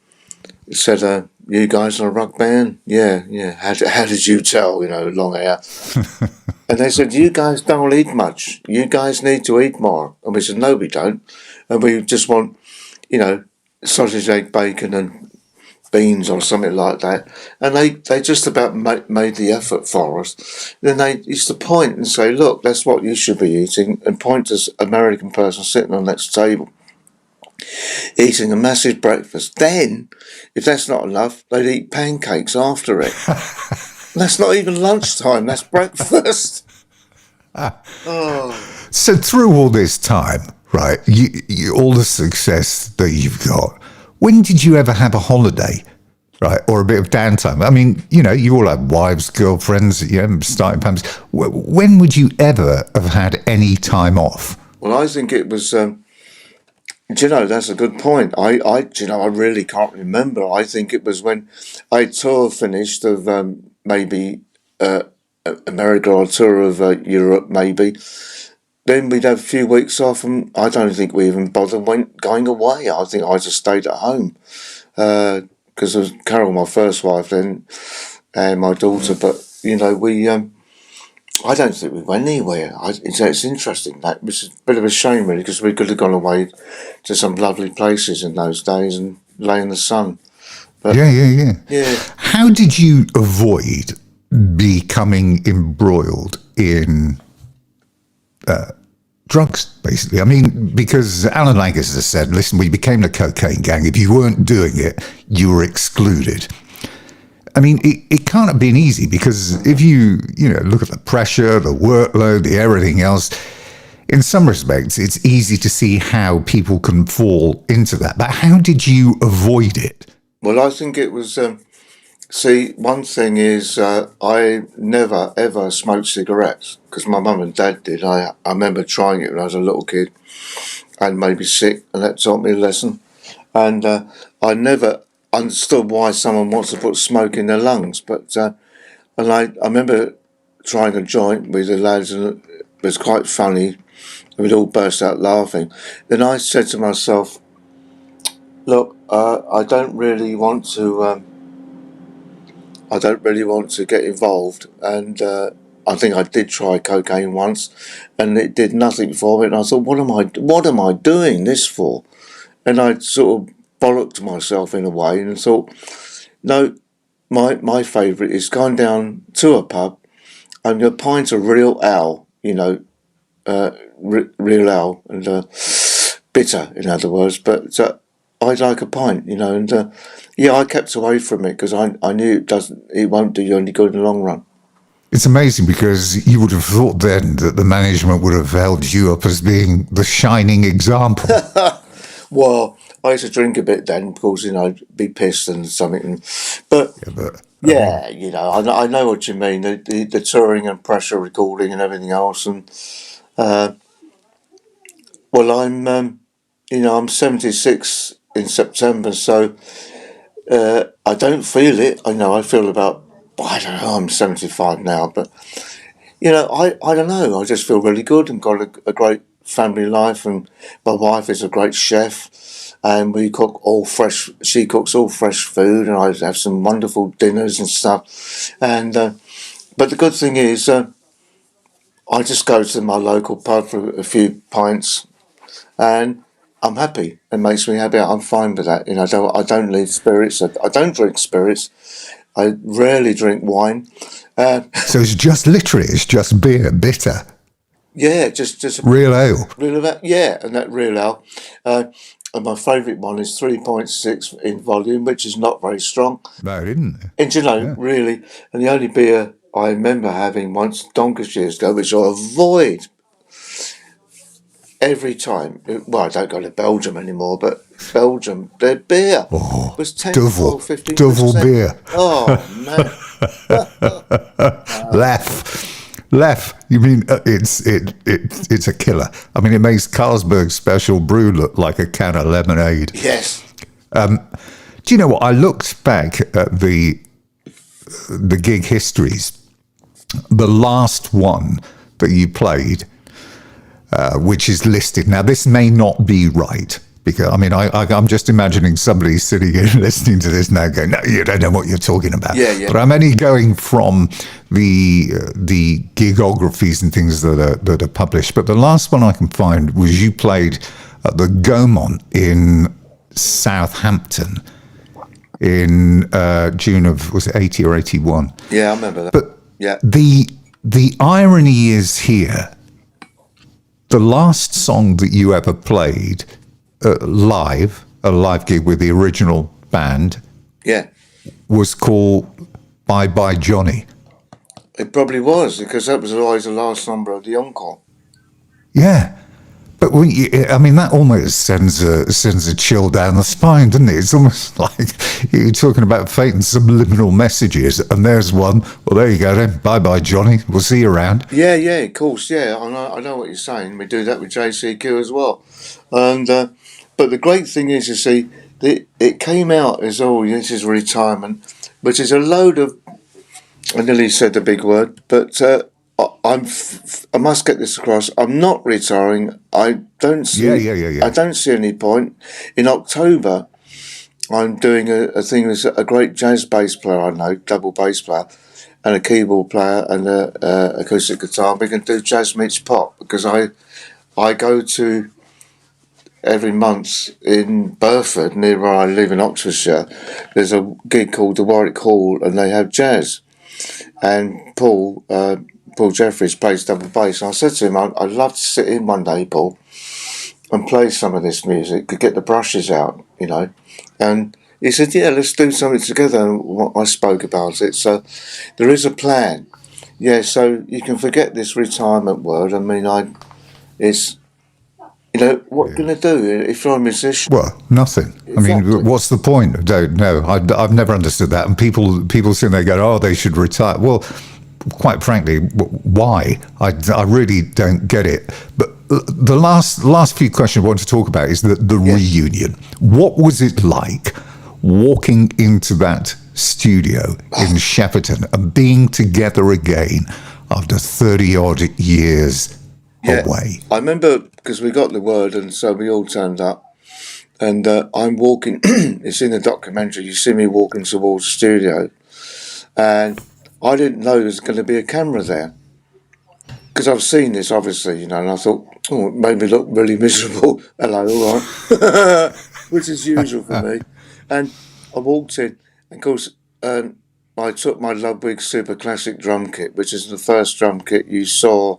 said, you guys are a rock band? Yeah. How did you tell, long hair? And they said, you guys don't eat much. You guys need to eat more. And we said, no, we don't. And we just want, sausage, egg, bacon, and beans or something like that, and they just about made the effort for us. Then they used to point and say, look, that's what you should be eating, and point to an American person sitting on the next table eating a massive breakfast. Then, if that's not enough, they'd eat pancakes after it. That's not even lunchtime, that's breakfast. So through all this time, right, you all the success that you've got, when did you ever have a holiday, right, or a bit of downtime? I mean, you all have wives, girlfriends, starting families. When would you ever have had any time off? Well, I think it was, that's a good point. I really can't remember. I think it was when a tour finished of maybe America or a tour of Europe, maybe. Then we'd have a few weeks off, and I don't think we even bothered going away. I think I just stayed at home because it was Carol, my first wife, then, and my daughter. But I don't think we went anywhere. It's interesting. That was a bit of a shame, really, because we could have gone away to some lovely places in those days and lay in the sun. But, yeah. How did you avoid becoming embroiled in drugs, basically? I mean, because Alan Lancaster said, listen, we became the cocaine gang. If you weren't doing it, you were excluded. I mean, it can't have been easy, because if you look at the pressure, the workload, everything else, in some respects, it's easy to see how people can fall into that. But how did you avoid it? Well, I think it was... one thing is, I never, ever smoked cigarettes, because my mum and dad did. I remember trying it when I was a little kid and maybe sick, and that taught me a lesson. And I never understood why someone wants to put smoke in their lungs. But and I remember trying a joint with the lads, and it was quite funny. We'd all burst out laughing. Then I said to myself, look, I don't really want to get involved, and I think I did try cocaine once, and it did nothing for me. And I thought, what am I doing this for? And I sort of bollocked myself in a way, and thought, no, my favourite is going down to a pub and a pint of real ale, real ale, and bitter, in other words, but I'd like a pint, and I kept away from it because I knew it won't do you any good in the long run. It's amazing because you would have thought then that the management would have held you up as being the shining example. Well, I used to drink a bit then, because, be pissed and something. But Yeah, I know what you mean. The touring and pressure recording and everything else. And well, I'm 76 in September, so I don't feel it. I feel about, I don't know, I'm 75 now, but I don't know. I just feel really good and got a great family life, and my wife is a great chef, and we cook all fresh. She cooks all fresh food, and I have some wonderful dinners and stuff. And but the good thing is, I just go to my local pub for a few pints, and I'm happy. It makes me happy. I'm fine with that. I don't need spirits. I don't drink spirits. I rarely drink wine. So it's just beer, bitter. Yeah, just real ale. Real ale, yeah, and that real ale. And my favourite one is 3.6 in volume, which is not very strong. No, it isn't. And really, and the only beer I remember having once, donkey's years ago, which I avoid every time. Well, I don't go to Belgium anymore, but Belgium, their beer was 10, 12, 15%. Double beer. Oh, man. Lef, you mean it's a killer. I mean, it makes Carlsberg Special Brew look like a can of lemonade. Yes. Do you know what? I looked back at the gig histories. The last one that you played, which is listed. Now, this may not be right, because, I'm just imagining somebody sitting here listening to this now going, no, you don't know what you're talking about. Yeah. But I'm only going from the gigographies and things that are published. But the last one I can find was you played at the Gaumont in Southampton in June of, was it 80 or 81? Yeah, I remember that. But yeah, the irony is here, the last song that you ever played live, a live gig with the original band, was called Bye Bye Johnny. It probably was, because that was always the last number of the encore. Yeah. But that almost sends a chill down the spine, doesn't it? It's almost like you're talking about fate and subliminal messages, and there's one. Well, there you go then. Bye bye, Johnny. We'll see you around. Yeah, of course. Yeah, I know what you're saying. We do that with JCQ as well. And but the great thing is, you see, it came out as, this is retirement, which is a load of. I nearly said the big word, but. I must get this across. I'm not retiring. I don't see. I don't see any point. In October, I'm doing a thing with a great jazz bass player I know, double bass player, and a keyboard player and a acoustic guitar. We can do jazz meets pop, because I go to every month in Burford, near where I live in Oxfordshire. There's a gig called the Warwick Hall, and they have jazz. And Paul Jeffries plays double bass. And I said to him, I'd love to sit in one day, Paul, and play some of this music, to get the brushes out, And he said, yeah, let's do something together. And I spoke about it. So there is a plan. Yeah, so you can forget this retirement word. It's, what you're going to do if you're a musician? Well, nothing. Exactly. What's the point? I don't know. I've never understood that. And people sitting there go, they should retire. Well, quite frankly, why? I really don't get it. But the last few questions I want to talk about is the reunion. What was it like walking into that studio in Shepperton and being together again after 30-odd years away? I remember, because we got the word, and so we all turned up. And I'm walking, it's in the documentary, you see me walking towards the studio, and I didn't know there was going to be a camera there, because I've seen this, obviously, and I thought, it made me look really miserable. Hello, all right, which is usual for me. And I walked in, and of course, I took my Ludwig Super Classic drum kit, which is the first drum kit you saw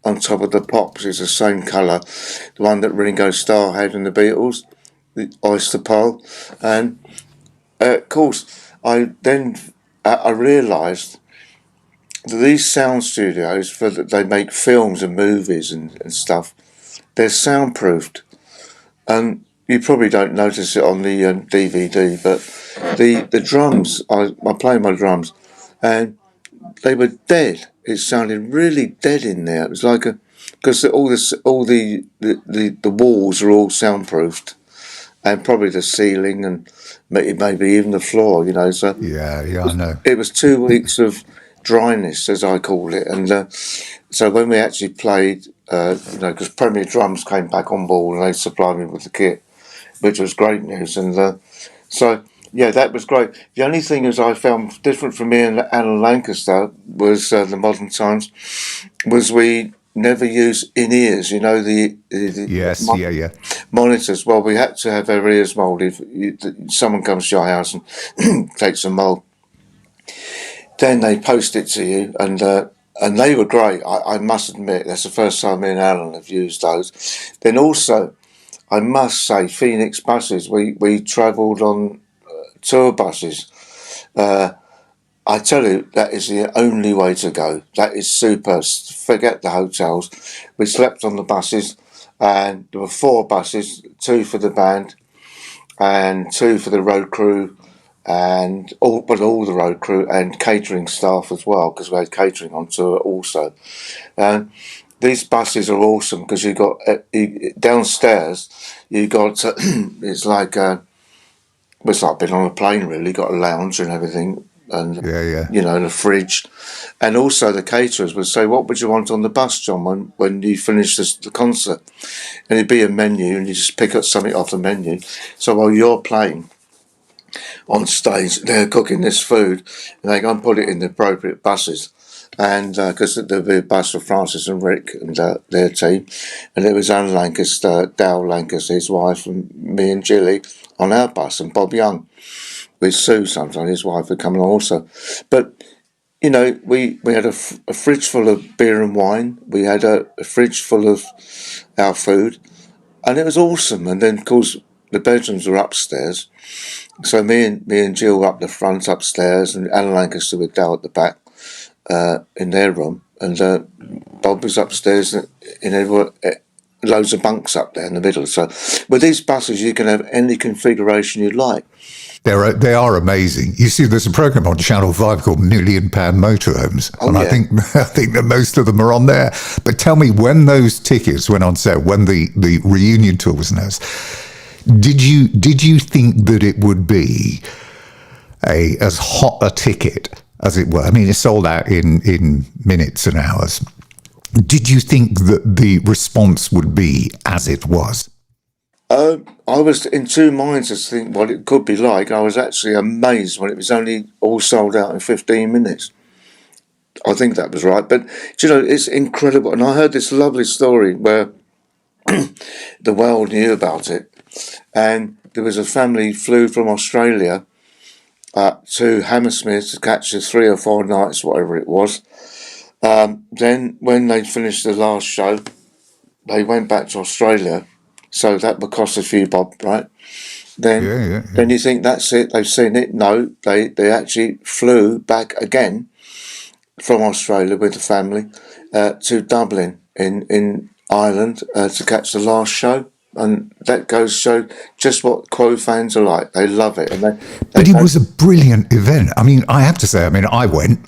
on top of the Pops. It's the same colour, the one that Ringo Starr had in the Beatles, the Oyster Pole. And of course, I realised these sound studios they make films and movies and stuff. They're soundproofed, and you probably don't notice it on the DVD, but the drums, I play my drums, and they were dead. It sounded really dead in there. It was like because all the walls are all soundproofed, and probably the ceiling and maybe even the floor. So Yeah, I know. it was 2 weeks of dryness, as I call it, and so when we actually played, because Premier Drums came back on board and they supplied me with the kit, which was great news, and so. Yeah, that was great. The only thing is I found different from me and Alan Lancaster was the modern times, was we never use in-ears, the Yes, yeah. monitors. Well, we had to have our ears moulded. Someone comes to your house and takes a mould. Then they post it to you, and they were great. I must admit, that's the first time me and Alan have used those. Then also, I must say, Phoenix buses, we travelled on tour buses. I tell you, that is the only way to go. That is super. Forget the hotels. We slept on the buses, and there were 4 buses, 2 for the band and 2 for the road crew, and all the road crew and catering staff as well, because we had catering on tour also. And these buses are awesome because you got downstairs. You got it's like being on a plane, really. You got a lounge and everything, and and a fridge, and also the caterers would say, "What would you want on the bus, John, when you finish the concert?" And it'd be a menu, and you just pick up something off the menu. So while you're playing on stage, they're cooking this food, and they go and put it in the appropriate buses. And because there'd be a bus for Francis and Rick and their team, and it was Anne Lancaster, Dal Lancaster, his wife, and me and Jilly on our bus, and Bob Young with Sue sometimes, his wife would come along also. But we had a fridge full of beer and wine. We had a fridge full of our food, and it was awesome. And then, of course, the bedrooms were upstairs, so me and Jill were up the front upstairs, and Alan Lancaster with Dal at the back. In their room, and Bob was upstairs in loads of bunks up there in the middle. So with these buses, you can have any configuration you like. They are amazing. You see, there's a program on Channel 5 called £1 Million Motorhomes, and yeah. I think that most of them are on there. But tell me, when those tickets went on sale, when the reunion tour was announced, did you think that it would be as hot a ticket as it were? I mean, it sold out in minutes and hours. Did you think that the response would be as it was? I was in 2 minds as to think what it could be like. I was actually amazed when it was only all sold out in 15 minutes. I think that was right. But, it's incredible. And I heard this lovely story where the world knew about it. And there was a family flew from Australia to Hammersmith to catch the 3 or 4 nights, whatever it was. Then when they finished the last show, they went back to Australia. So that would cost a few bob, right? Then you think that's it, they've seen it. No, they actually flew back again from Australia with the family to Dublin in Ireland to catch the last show. And that goes to show just what Quo fans are like. They love it. But it was a brilliant event. I mean, I have to say, I went,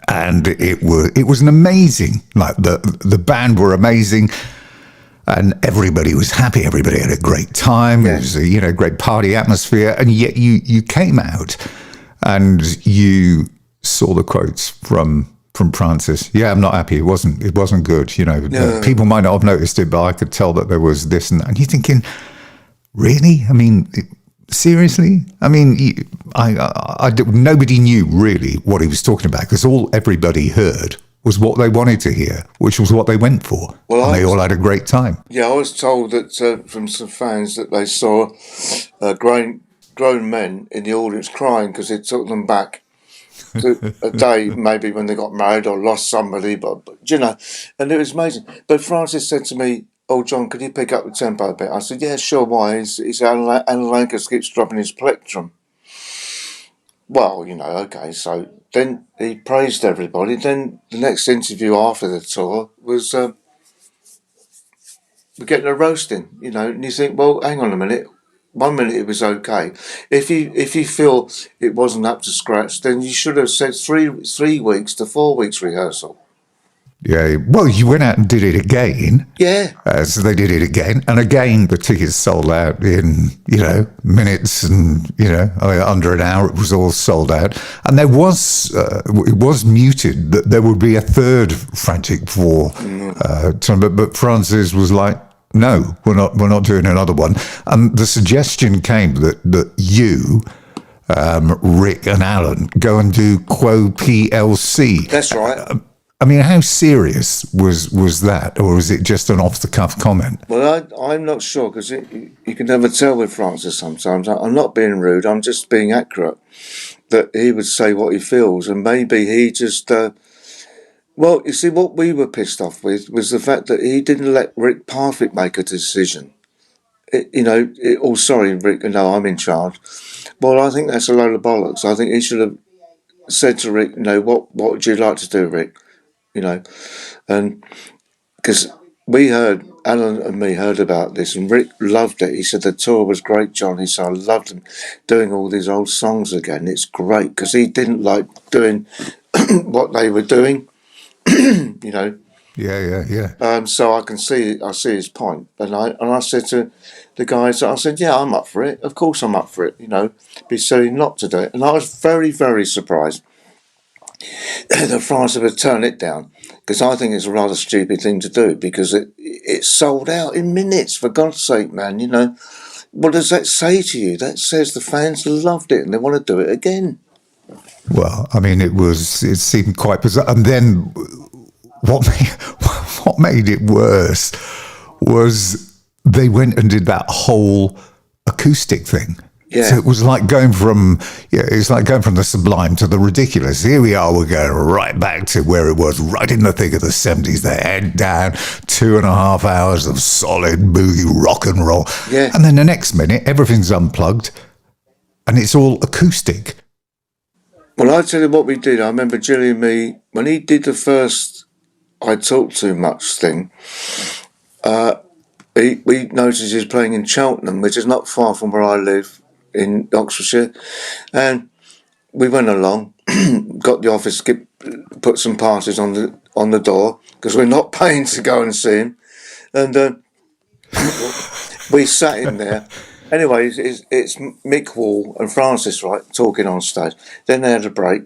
and it was an amazing, like the band were amazing, and everybody was happy. Everybody had a great time. Yes. It was a great party atmosphere. And yet you came out and you saw the quotes from Francis. Yeah, I'm not happy. It wasn't good. People might not have noticed it, but I could tell that there was this and that. And you're thinking, really? I mean, seriously? I mean, nobody knew really what he was talking about, because all everybody heard was what they wanted to hear, which was what they went for. Well, and they all had a great time. Yeah, I was told that from some fans that they saw grown men in the audience crying because it took them back to a day maybe when they got married or lost somebody, but and it was amazing. But Francis said to me, "Oh, John, could you pick up the tempo a bit?" I said, "Yeah, sure, why?" He's Alan Lancaster keeps dropping his plectrum. well, okay, so then he praised everybody. Then the next interview after the tour was we're getting a roasting, and you think, well, hang on a minute. 1 minute it was okay. If you feel it wasn't up to scratch, then you should have said 3 weeks to 4 weeks rehearsal. Yeah, well, you went out and did it again. Yeah. So they did it again. And again, the tickets sold out in, minutes and, under an hour. It was all sold out. And there was, it was muted that there would be a third Frantic Four tournament. But Francis was like, no, we're not doing another one. And the suggestion came that you, Rick and Alan, go and do Quo PLC. That's right. I mean, how serious was that, or was it just an off-the-cuff comment? Well, I'm not sure, because you can never tell with Francis sometimes. I'm not being rude, I'm just being accurate, that he would say what he feels, and maybe he just... well, you see, what we were pissed off with was the fact that he didn't let Rick Parfitt make a decision. Sorry, Rick, no, I'm in charge. Well, I think that's a load of bollocks. I think he should have said to Rick, what would you like to do, Rick? And because Alan and me heard about this, and Rick loved it. He said the tour was great, John. He said, I loved them doing all these old songs again. It's great, because he didn't like doing what they were doing, Yeah. So I see his point. And I said to the guys, I said, yeah, I'm up for it. Of course I'm up for it, be silly not to do it. And I was very, very surprised that France would turn it down, because I think it's a rather stupid thing to do, because it sold out in minutes, for God's sake, man. What does that say to you? That says the fans loved it and they want to do it again. Well, I mean, it seemed quite bizarre. And then what made it worse was they went and did that whole acoustic thing. Yeah. So it was like going from the sublime to the ridiculous. Here we are, we're going right back to where it was, right in the thick of the 70s, the head down, 2.5 hours of solid boogie rock and roll. Yeah. And then the next minute, everything's unplugged and it's all acoustic. Well, I'll tell you what we did. I remember Jilly and me, when he did the first I Talk Too Much thing, we noticed he was playing in Cheltenham, which is not far from where I live, in Oxfordshire, and we went along, got the office, put some passes on the door, because we're not paying to go and see him, and we sat in there. Anyway, it's Mick Wall and Francis, right, talking on stage. Then they had a break.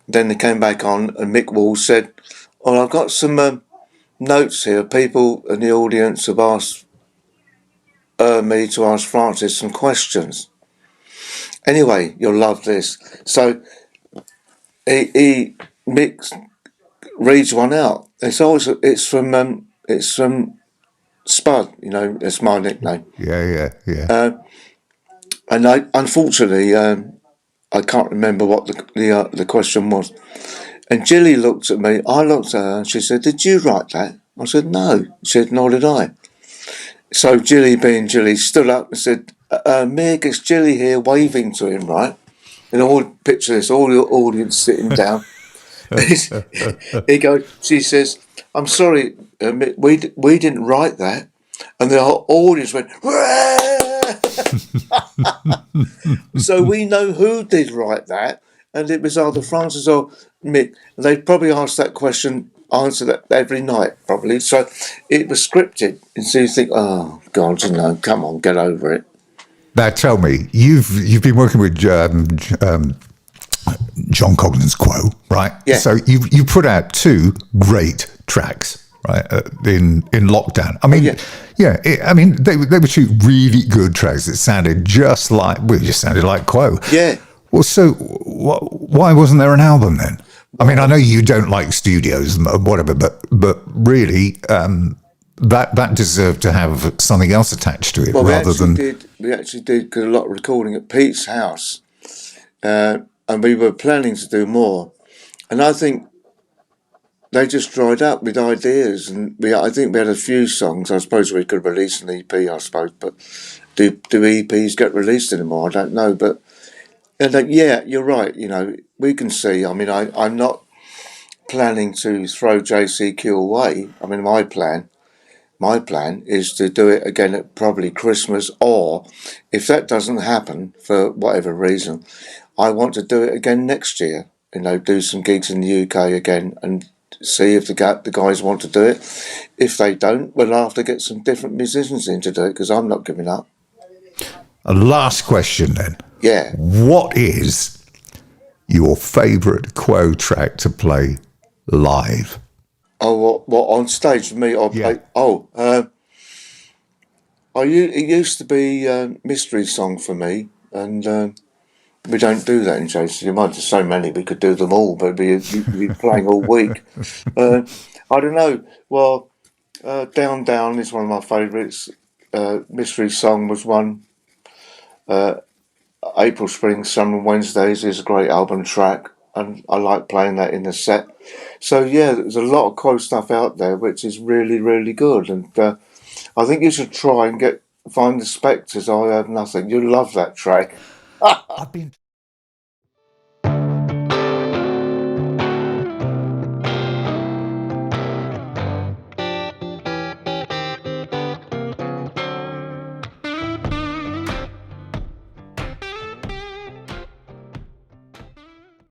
Then they came back on, and Mick Wall said, "Oh, I've got some notes here. People in the audience have asked me to ask Francis some questions. Anyway, you'll love this." So Mick reads one out. It's from Spud. That's my nickname. Yeah. And unfortunately, I can't remember what the question was. And Jilly looked at me. I looked at her, and she said, "Did you write that?" I said, "No." She said, "Nor did I." So Jilly, being Jilly, stood up and said, "Mick, it's Jilly here," waving to him, right? And picture this, all the audience sitting down. He goes, she says, "I'm sorry, Mick, we didn't write that." And the whole audience went, So we know who did write that, and it was either Francis or Mick. They probably asked that question, answer that every night, probably. So it was scripted. And so you think, oh, God, come on, get over it. Now tell me, you've been working with John Coghlan's Quo, right? Yeah. So you put out 2 great tracks, right, in lockdown. I mean, they were 2 really good tracks. It sounded just like Quo. Yeah. Well, so why wasn't there an album then? I mean, I know you don't like studios and whatever, but really, that deserved to have something else attached to it, Well, rather than. We actually did a lot of recording at Pete's house, and we were planning to do more, and I think they just dried up with ideas, and I think we had a few songs. I suppose we could release an EP, I suppose, but do EPs get released anymore? I don't know, but And yeah, you're right. You know, we can see. I mean, I'm not planning to throw JCQ away. I mean, my plan is to do it again at probably Christmas, or if that doesn't happen for whatever reason, I want to do it again next year. You know, do some gigs in the UK again and see if the guys want to do it. If they don't, we'll have to get some different musicians in to do it because I'm not giving up. A last question then. Yeah. What is your favourite Quo track to play live? Oh, what on stage for me? Yeah. It used to be Mystery Song for me, and we don't do that in JC. You might have so many we could do them all, but you'd be playing all week. I don't know. Well, Down Down is one of my favourites. Mystery Song was one. April, Spring, Summer, and Wednesdays is a great album track, and I like playing that in the set. So yeah, there's a lot of Quo stuff out there which is really, really good, and I think you should try and find the Spectres. I Have Nothing. You'll love that track. I've been